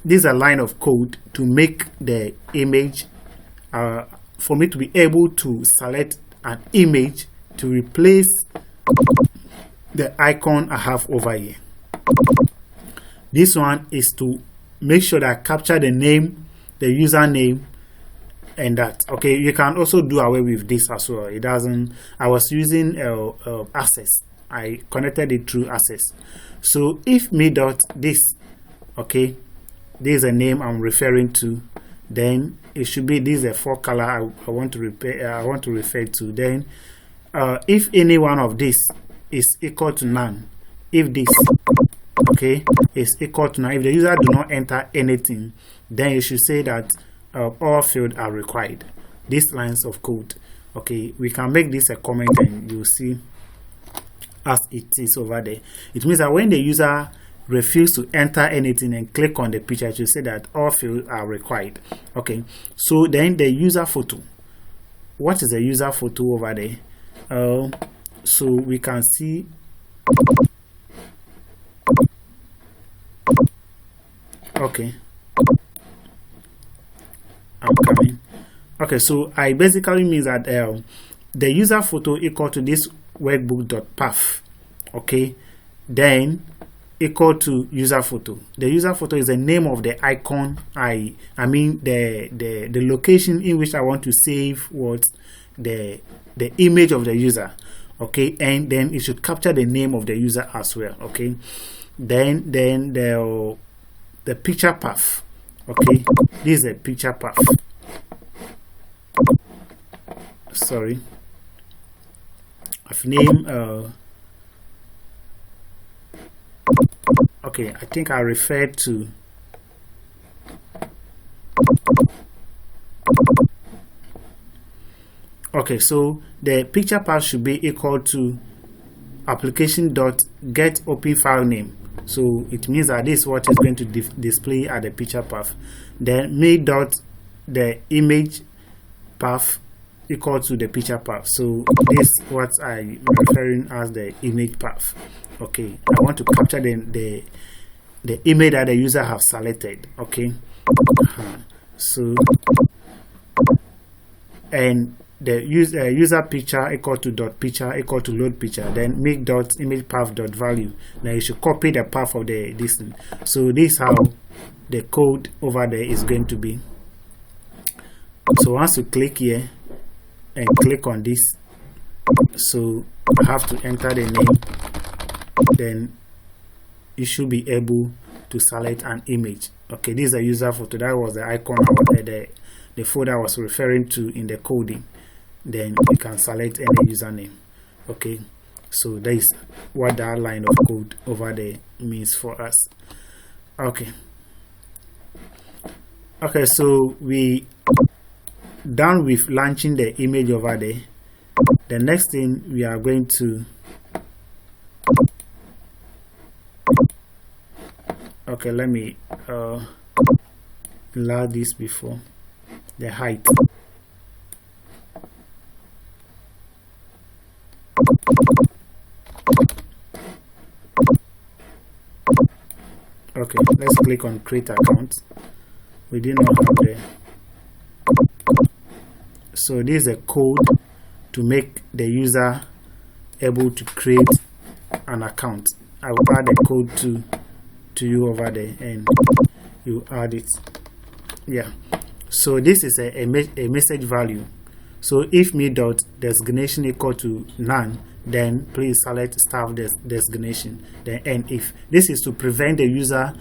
this is a line of code to make the image for me to be able to select an image to replace the icon I have over here. This one is to make sure that I capture the name, the username, and that. Okay, you can also do away with this as well. It doesn't. I was using access. I connected it through access. So if me dot this, okay, this is a name I'm referring to, then it should be this is a for color I want to refer to. Then if any one of this is equal to none, if this, okay, is equal to none, if the user do not enter anything, then you should say that all fields are required. These lines of code, okay, we can make this a comment and you'll see as it is over there. It means that when the user refuses to enter anything and click on the picture, it should say that all fields are required. Okay, so then the user photo. What is the user photo over there? So we can see okay, I'm coming. Okay, so I basically means that the user photo equal to this workbook.path, okay, then equal to user photo. The user photo is the name of the icon. I mean the location in which I want to save what the image of the user, okay, and then it should capture the name of the user as well, okay. Then the picture path, okay, this is a picture path. Sorry, I've named okay, I think I referred to okay, so the picture path should be equal to application.get open file name. So it means that this is what is going to display at the picture path. Then make dot the image path equal to the picture path. So this is what I'm referring as the image path. Okay, I want to capture the image that the user have selected. Okay, so and the user picture equal to dot picture equal to load picture, then make dot image path dot value. Now you should copy the path of the distance. So this is how the code over there is going to be. So once you click here and click on this, so I have to enter the name, then you should be able to select an image. Okay, this is a user photo. That was the icon the folder I was referring to in the coding. Then you can select any username. Okay, so that is what that line of code over there means for us. Okay, so we done with launching the image over there. The next thing we are going to, okay, let me enlarge this before the height. Okay, let's click on create account. We did not have the, so this is a code to make the user able to create an account. I will add the code to you over there and you add it. Yeah, so this is a message value. So if me dot designation equal to none, then please select staff designation, then end if. This is to prevent the user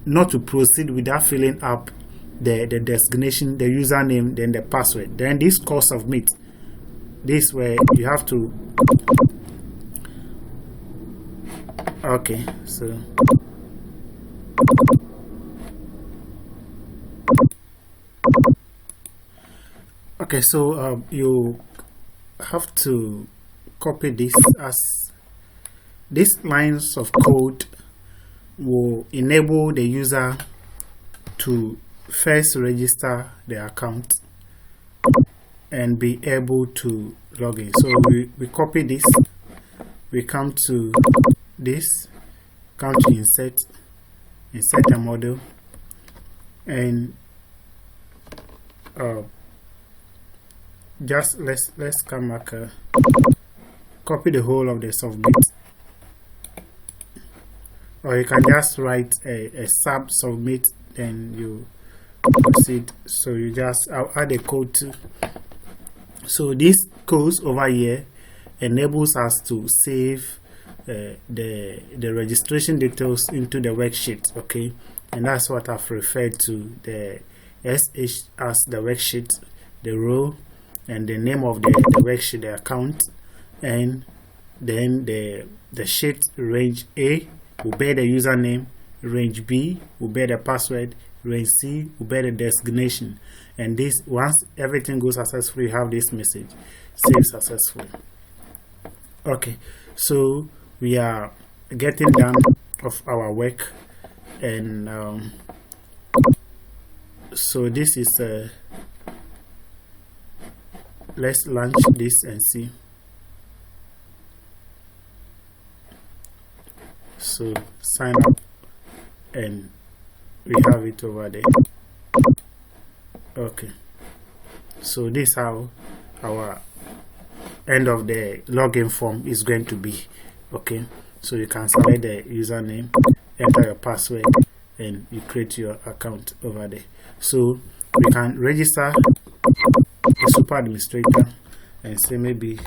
not to proceed without filling up the designation, the username, then the password. Then this call submit. This where you have to, okay, so okay, so you have to copy this, as these lines of code will enable the user to first register the account and be able to log in. So we copy this, we come to this, come to insert a model, and just let's come back, copy the whole of the submit, or you can just write a sub submit, then you proceed. So you just, I'll add a code too. So this code over here enables us to save the registration details into the worksheet. Okay, and that's what I've referred to, the SH as the worksheet, the row, and the name of the worksheet, the account, and then the sheet range A will bear the username, range B will bear the password, range C will bear the designation. And this, once everything goes successfully, you have this message, save successfully. Okay, so we are getting done of our work, and so this is let's launch this and see. So sign up, and we have it over there. Okay, so this is how our end of the login form is going to be. Okay, so you can select the username, enter your password, and you create your account over there. So we can register a super administrator and say maybe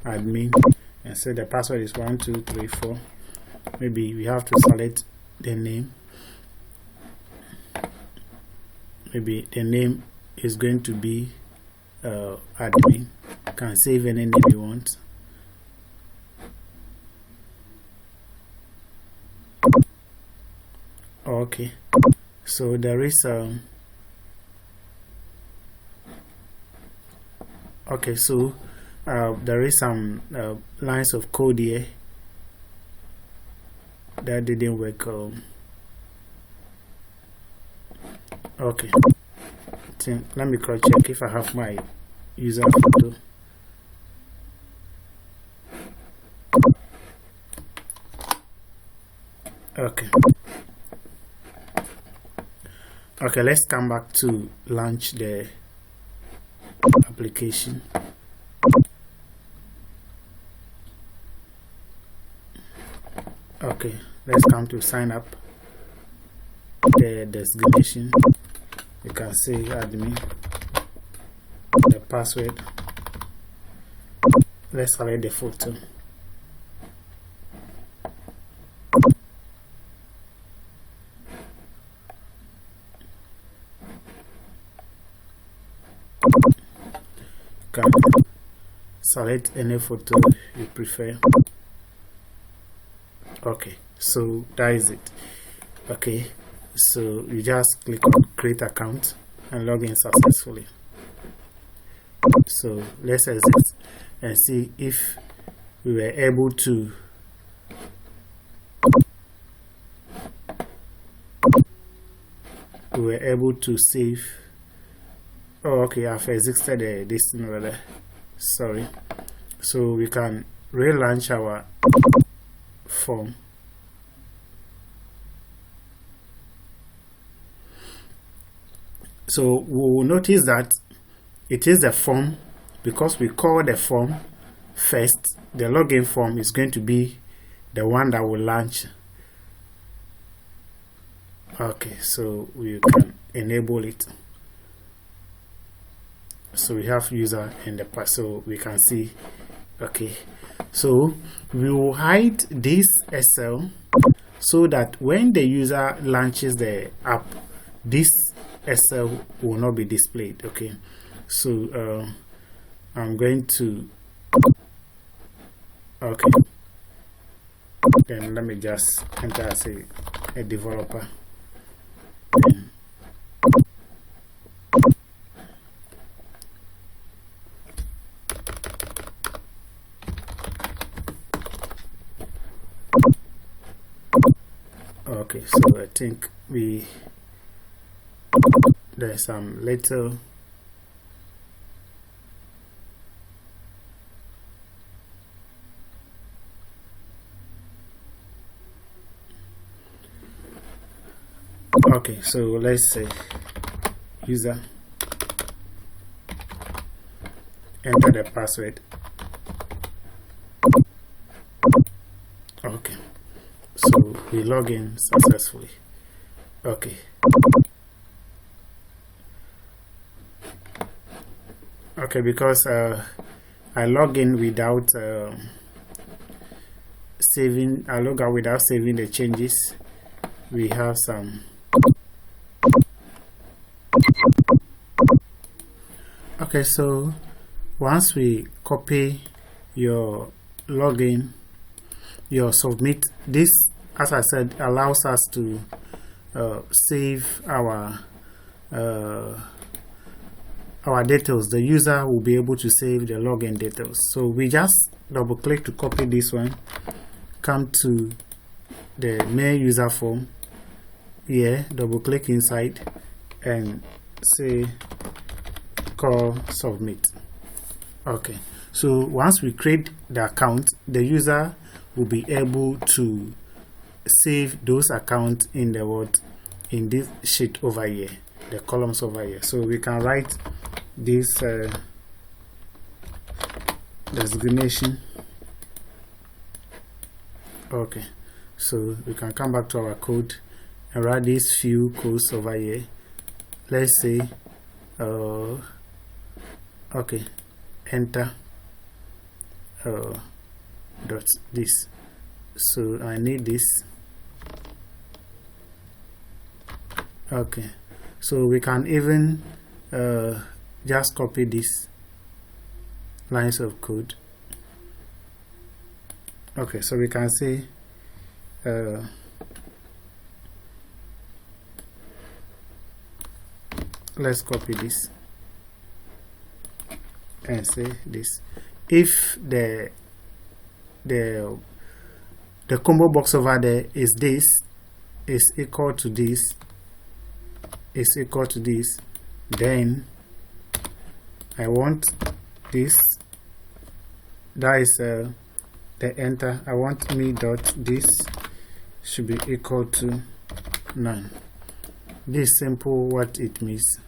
admin, and say the password is 1234. Maybe we have to select the name. Maybe the name is going to be admin. You can save any name you want. Okay, so there is okay, so there is some lines of code here that didn't work. Okay, think, let me cross check if I have my user photo. Okay. Okay, let's come back to launch the application. Okay, let's come to sign up. The designation, you can say admin, the password. Let's select the photo. Can select any photo you prefer. Okay, so that is it. Okay, so you just click on create account and log in successfully. So let's exit and see if we were able to save. Oh, okay, I've exited this thing. Sorry. So we can relaunch our form. So we will notice that it is the form, because we call the form first. The login form is going to be the one that will launch. Okay, so we can enable it. So we have user and the pass, so we can see. Okay, so we will hide this SL so that when the user launches the app, this SL will not be displayed. Okay, so I'm going to, okay, then let me just enter as a developer. Okay, so I think there's some little okay, so let's say user, enter the password. Okay, so we log in successfully. Okay, okay, because I log in without saving, I log out without saving the changes. We have some. Okay, so once we copy your login, your submit, this, as I said, allows us to save our details. The user will be able to save the login details. So we just double click to copy this one, come to the main user form here, double click inside and say call submit. Okay, so once we create the account, the user will be able to save those accounts in the word in this sheet over here, the columns over here. So we can write this designation. Okay, so we can come back to our code and write these few codes over here. Let's say okay, enter dot this. So I need this. Okay, so we can even just copy these lines of code. Okay, so we can say let's copy this and say this. If the combo box over there is this, is equal to this, is equal to this, Then I want this, that is the enter. I want me dot this should be equal to none. This is simple what it means.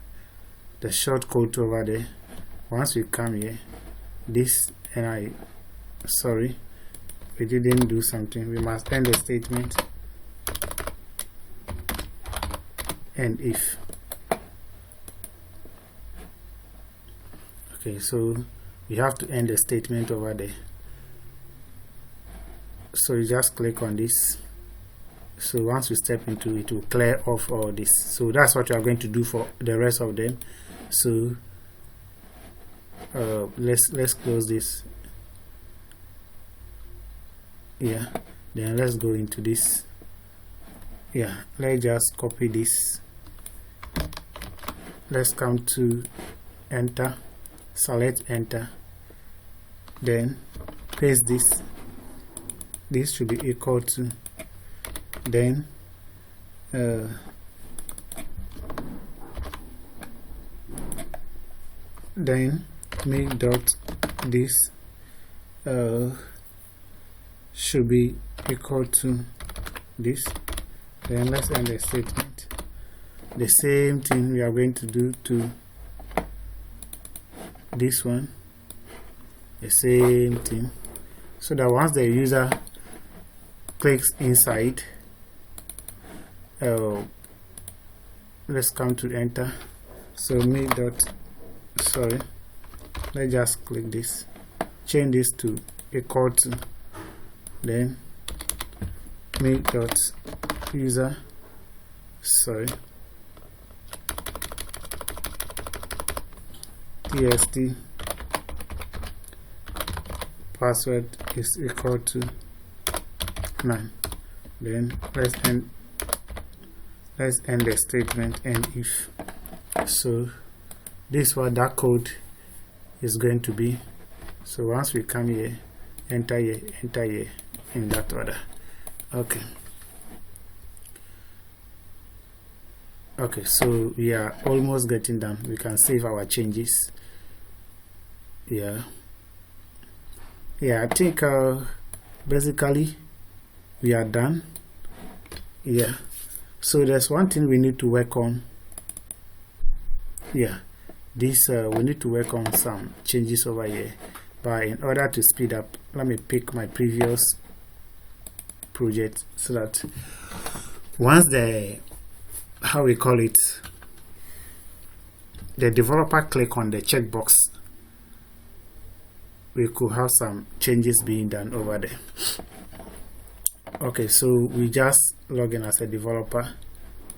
The short code over there. Once we come here, this, and sorry, we didn't do something. We must end the statement and if. Okay, so you have to end the statement over there. So you just click on this. So once we step into it, it will clear off all this. So that's what you are going to do for the rest of them. So let's close this. Yeah, then let's go into this. Yeah, let's just copy this. Let's come to enter, select enter, then paste this. This should be equal to, then me dot this should be equal to this. Then let's end the statement. The same thing we are going to do to this one. The same thing, so that once the user clicks inside, let's come to enter. So me dot, sorry, let's just click this, change this to equal to, then me dot user, sorry, tst password is equal to 9. Then let's end the statement and if. So this is what that code is going to be. So once we come here, enter here in that order. Okay. Okay, so we are almost getting done. We can save our changes. Yeah, I think basically we are done. Yeah, so there's one thing we need to work on. Yeah, this we need to work on some changes over here, but in order to speed up, let me pick my previous project so that once the, how we call it, the developer click on the checkbox, we could have some changes being done over there. Okay, so we just log in as a developer,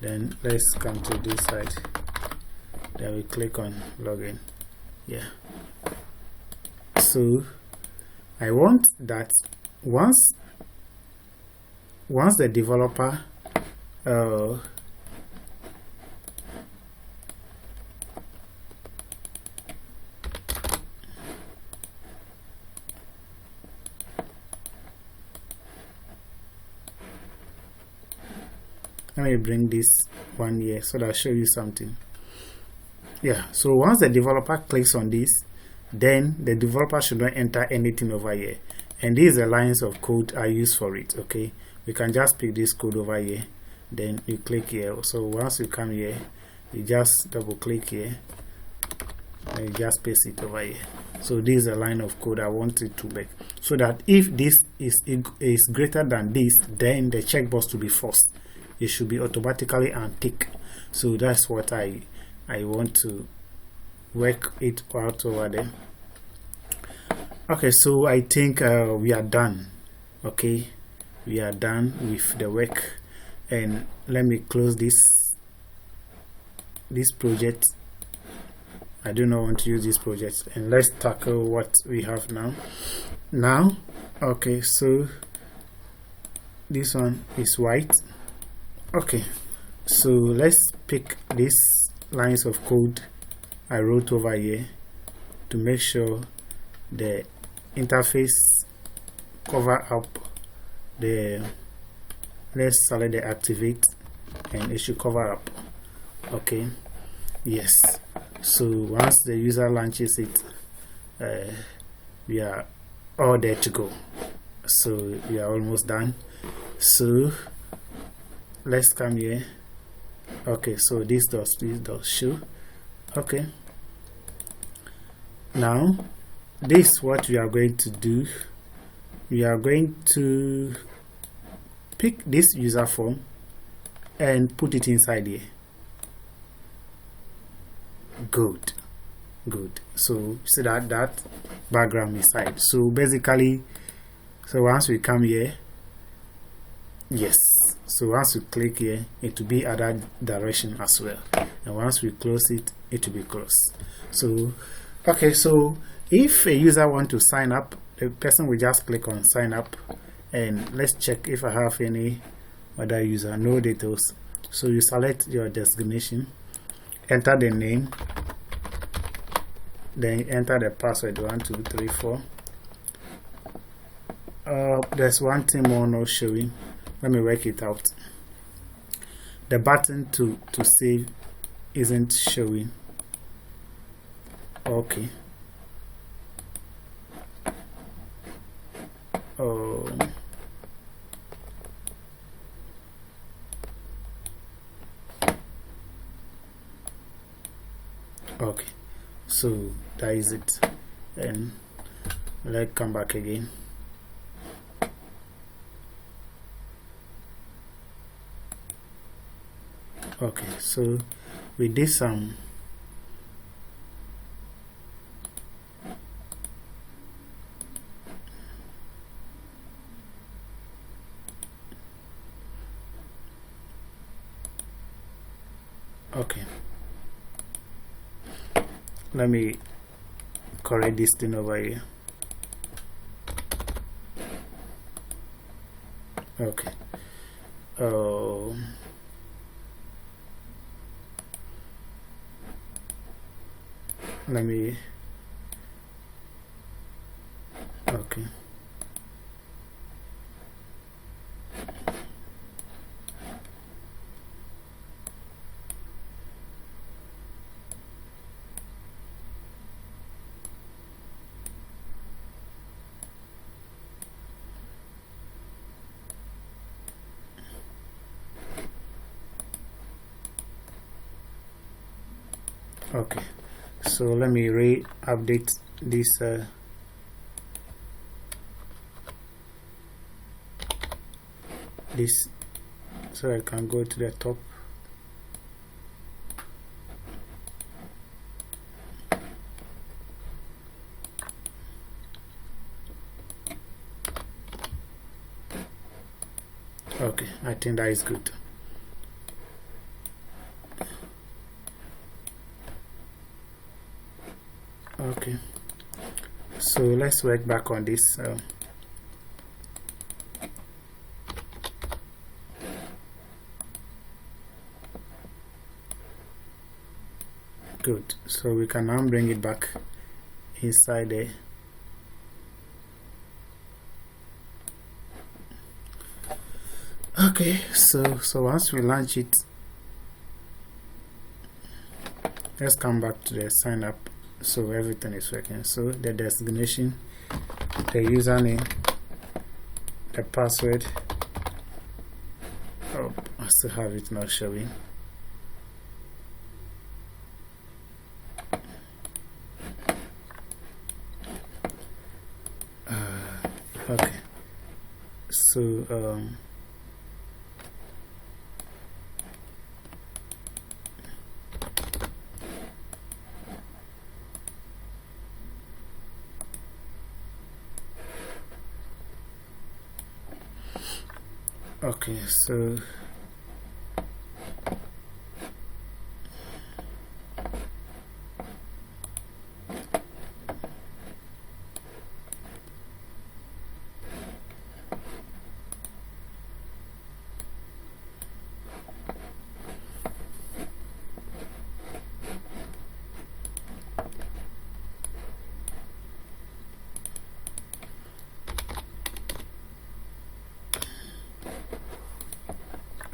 then let's come to this side, then we click on login. Yeah, so I want that once the developer let me bring this one here so that I'll show you something. Yeah, so once the developer clicks on this, then the developer should not enter anything over here. And these are lines of code I use for it. Okay, we can just pick this code over here, then you click here. So once you come here, you just double click here and you just paste it over here. So this is a line of code I want it to make, so that if this is greater than this, then the checkbox to be false. It should be automatically untick. So that's what I want to work it out over there. Okay, so I think we are done. Okay, we are done with the work, and let me close this project. I do not want to use this project, and let's tackle what we have now. Okay, so this one is white. Okay, so let's pick these lines of code I wrote over here to make sure the interface cover up the, let's select the activate, and it should cover up. Okay, Yes. So once the user launches it, we are all there to go. So we are almost done. So let's come here. Okay, so this does show. Okay. Now this is what we are going to do. We are going to pick this user form and put it inside here. Good. So see that background inside. So basically, so once we come here, yes, so once we click here, it will be other direction as well, and once we close it, it will be closed. So okay, so if a user want to sign up, the person will just click on sign up, and let's check if I have any other user. No details. So you select your designation, enter the name, then enter the password 1234. There's one thing more not showing. Let me work it out. The button to save isn't showing. Okay. Okay, so that is it. And let's come back again. Okay, so we did some okay. Let me correct this thing over here. Okay. Let me. Okay. Okay, so let me re-update this this so I can go to the top. Okay, I think that is good. Okay, so let's work back on this. Good, so we can now bring it back inside there. Okay, so once we launch it, let's come back to the sign up. So everything is working. So the designation, the username, the password. Oh, I still have it not showing. Okay, so okay, so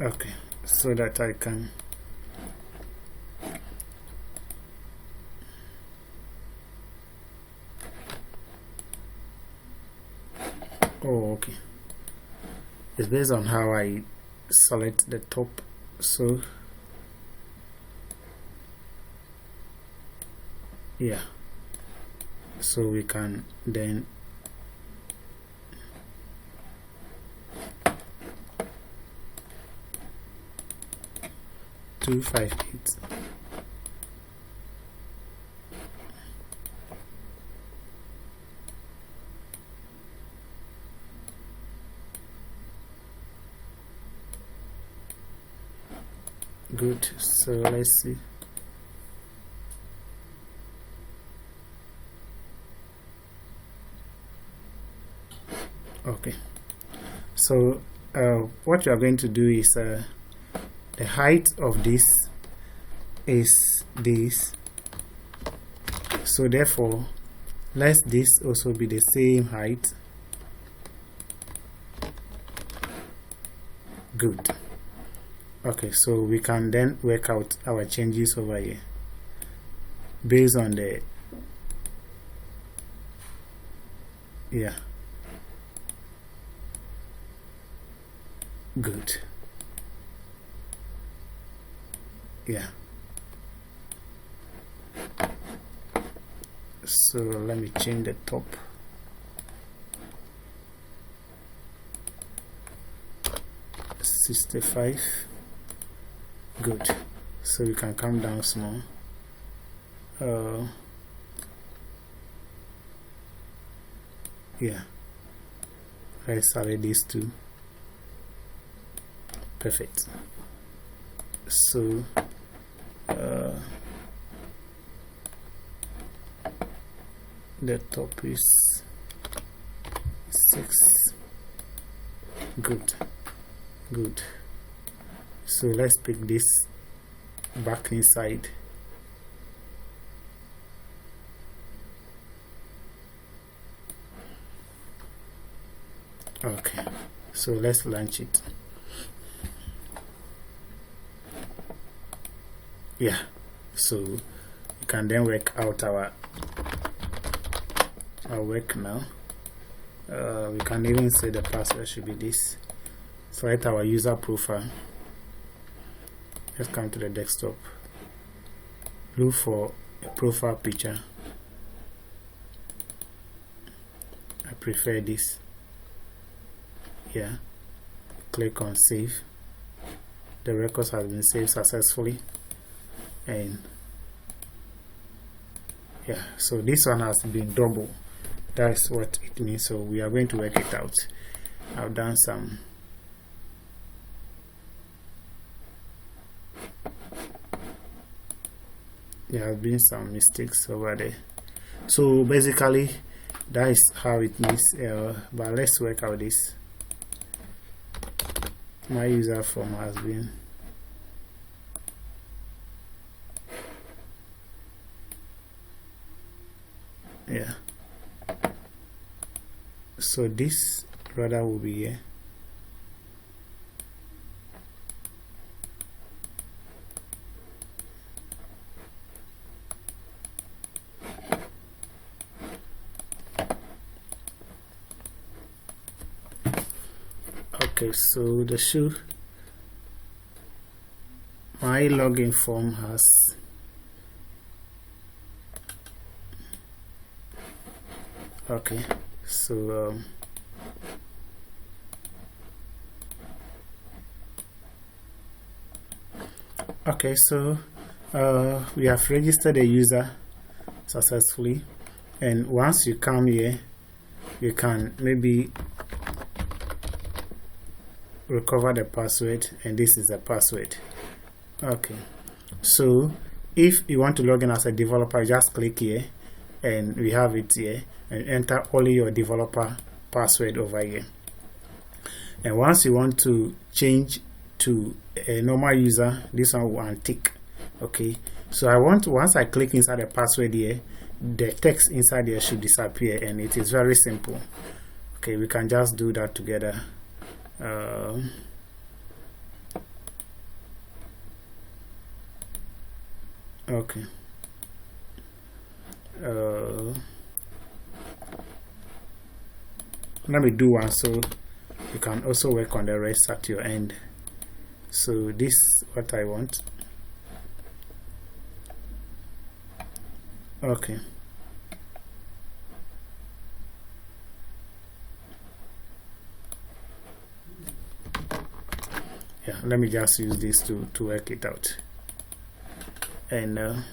okay, so that I can based on how I select the top, so yeah, so we can then do 5/8. Good, so let's see. Okay, so what you are going to do is the height of this is this, so therefore let this also be the same height. Good. Okay, so we can then work out our changes over here based on the, yeah, good, yeah. So let me change the top. $65. Good. So we can come down small. Yeah. Let's select these two. Perfect. So the top is 6. Good. Good. So let's pick this back inside. Okay, so let's launch it. Yeah, so you can then work out our work now. We can even say the password should be this. Select our user profile. Let's come to the desktop. Look for a profile picture. I prefer this. Yeah. Click on save. The records has been saved successfully. And yeah, so this one has been double. That's what it means. So we are going to work it out. I've done some. There have been some mistakes over there. So basically, that is how it means. But let's work out this. My user form has been. Yeah. So this rather will be here. Okay, so the shoe, my login form has okay, so okay, so we have registered a user successfully, and once you come here, you can maybe recover the password, and this is the password. Okay, so if you want to log in as a developer, just click here and we have it here, and enter only your developer password over here. And once you want to change to a normal user, this one will untick. Okay, so I want, once I click inside the password here, the text inside here should disappear, and it is very simple. Okay, we can just do that together. Okay. Let me do one. So you can also work on the rest at your end. So this is what I want. Okay. Yeah, let me just use this to work it out. And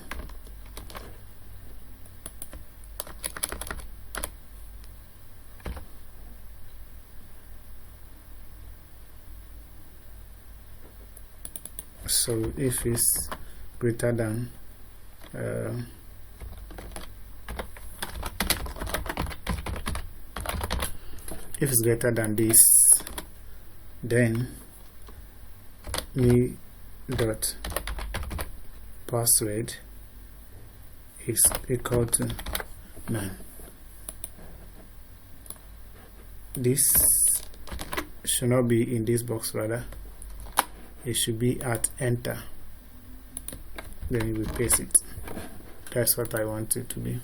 so if it's greater than if it's greater than this, then me dot password is equal to none. This should not be in this box, rather it should be at enter, then we paste it. That's what I want it to be.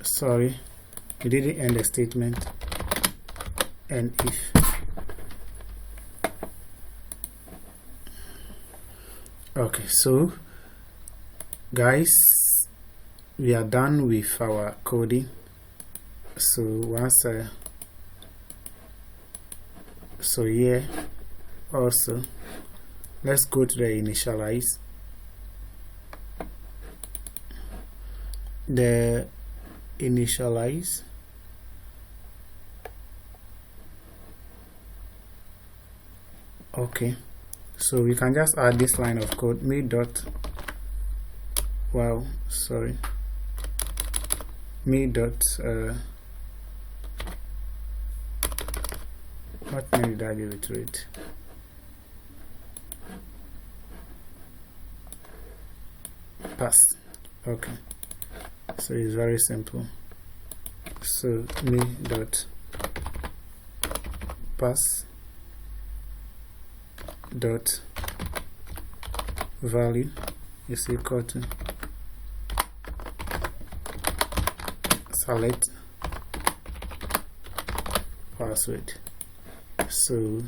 Sorry, we didn't end the statement. And if okay, so guys, we are done with our coding. So once so here also let's go to the initialize. The initialize okay, so we can just add this line of code, me dot me dot what name did I give it to it? Pass. Okay, so it's very simple. So me dot pass dot value is equal to select password. So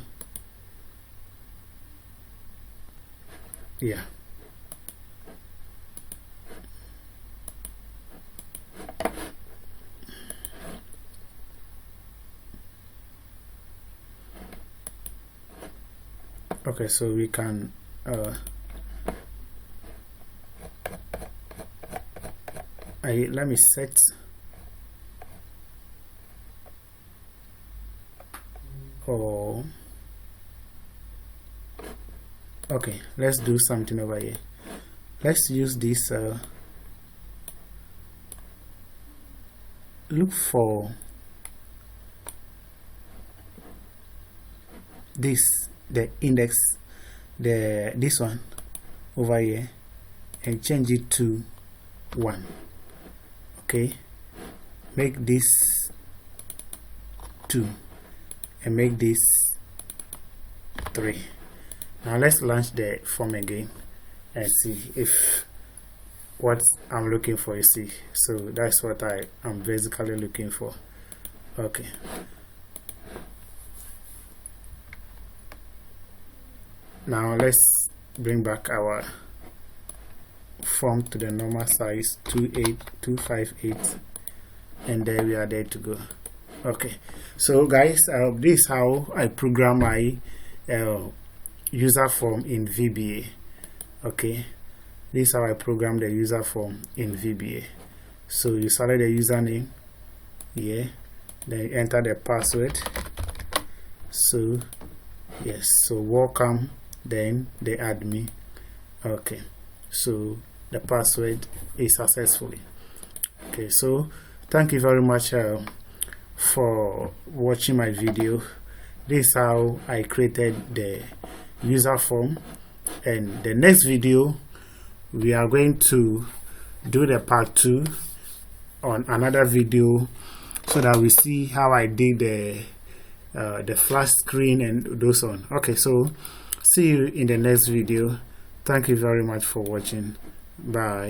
yeah, okay, so we can let me set okay, let's do something over here. Let's use this look for this, the index, this one over here, and change it to 1. Okay, make this 2 and make this 3. Now let's launch the form again and see if what I'm looking for is see. So that's what I'm basically looking for. Okay, now let's bring back our form to the normal size 258, and there we are, there to go. Okay, so guys, this is how I program my user form in VBA. Okay, this is how I program the user form in VBA. So you select the username here, then you enter the password. So yes, so welcome, then they add me. Okay, so the password is successfully. Okay, so thank you very much for watching my video. This is how I created the user form, and the next video we are going to do the part 2 on another video, so that we see how I did the flash screen and those on. Okay, so see you in the next video. Thank you very much for watching. Bye.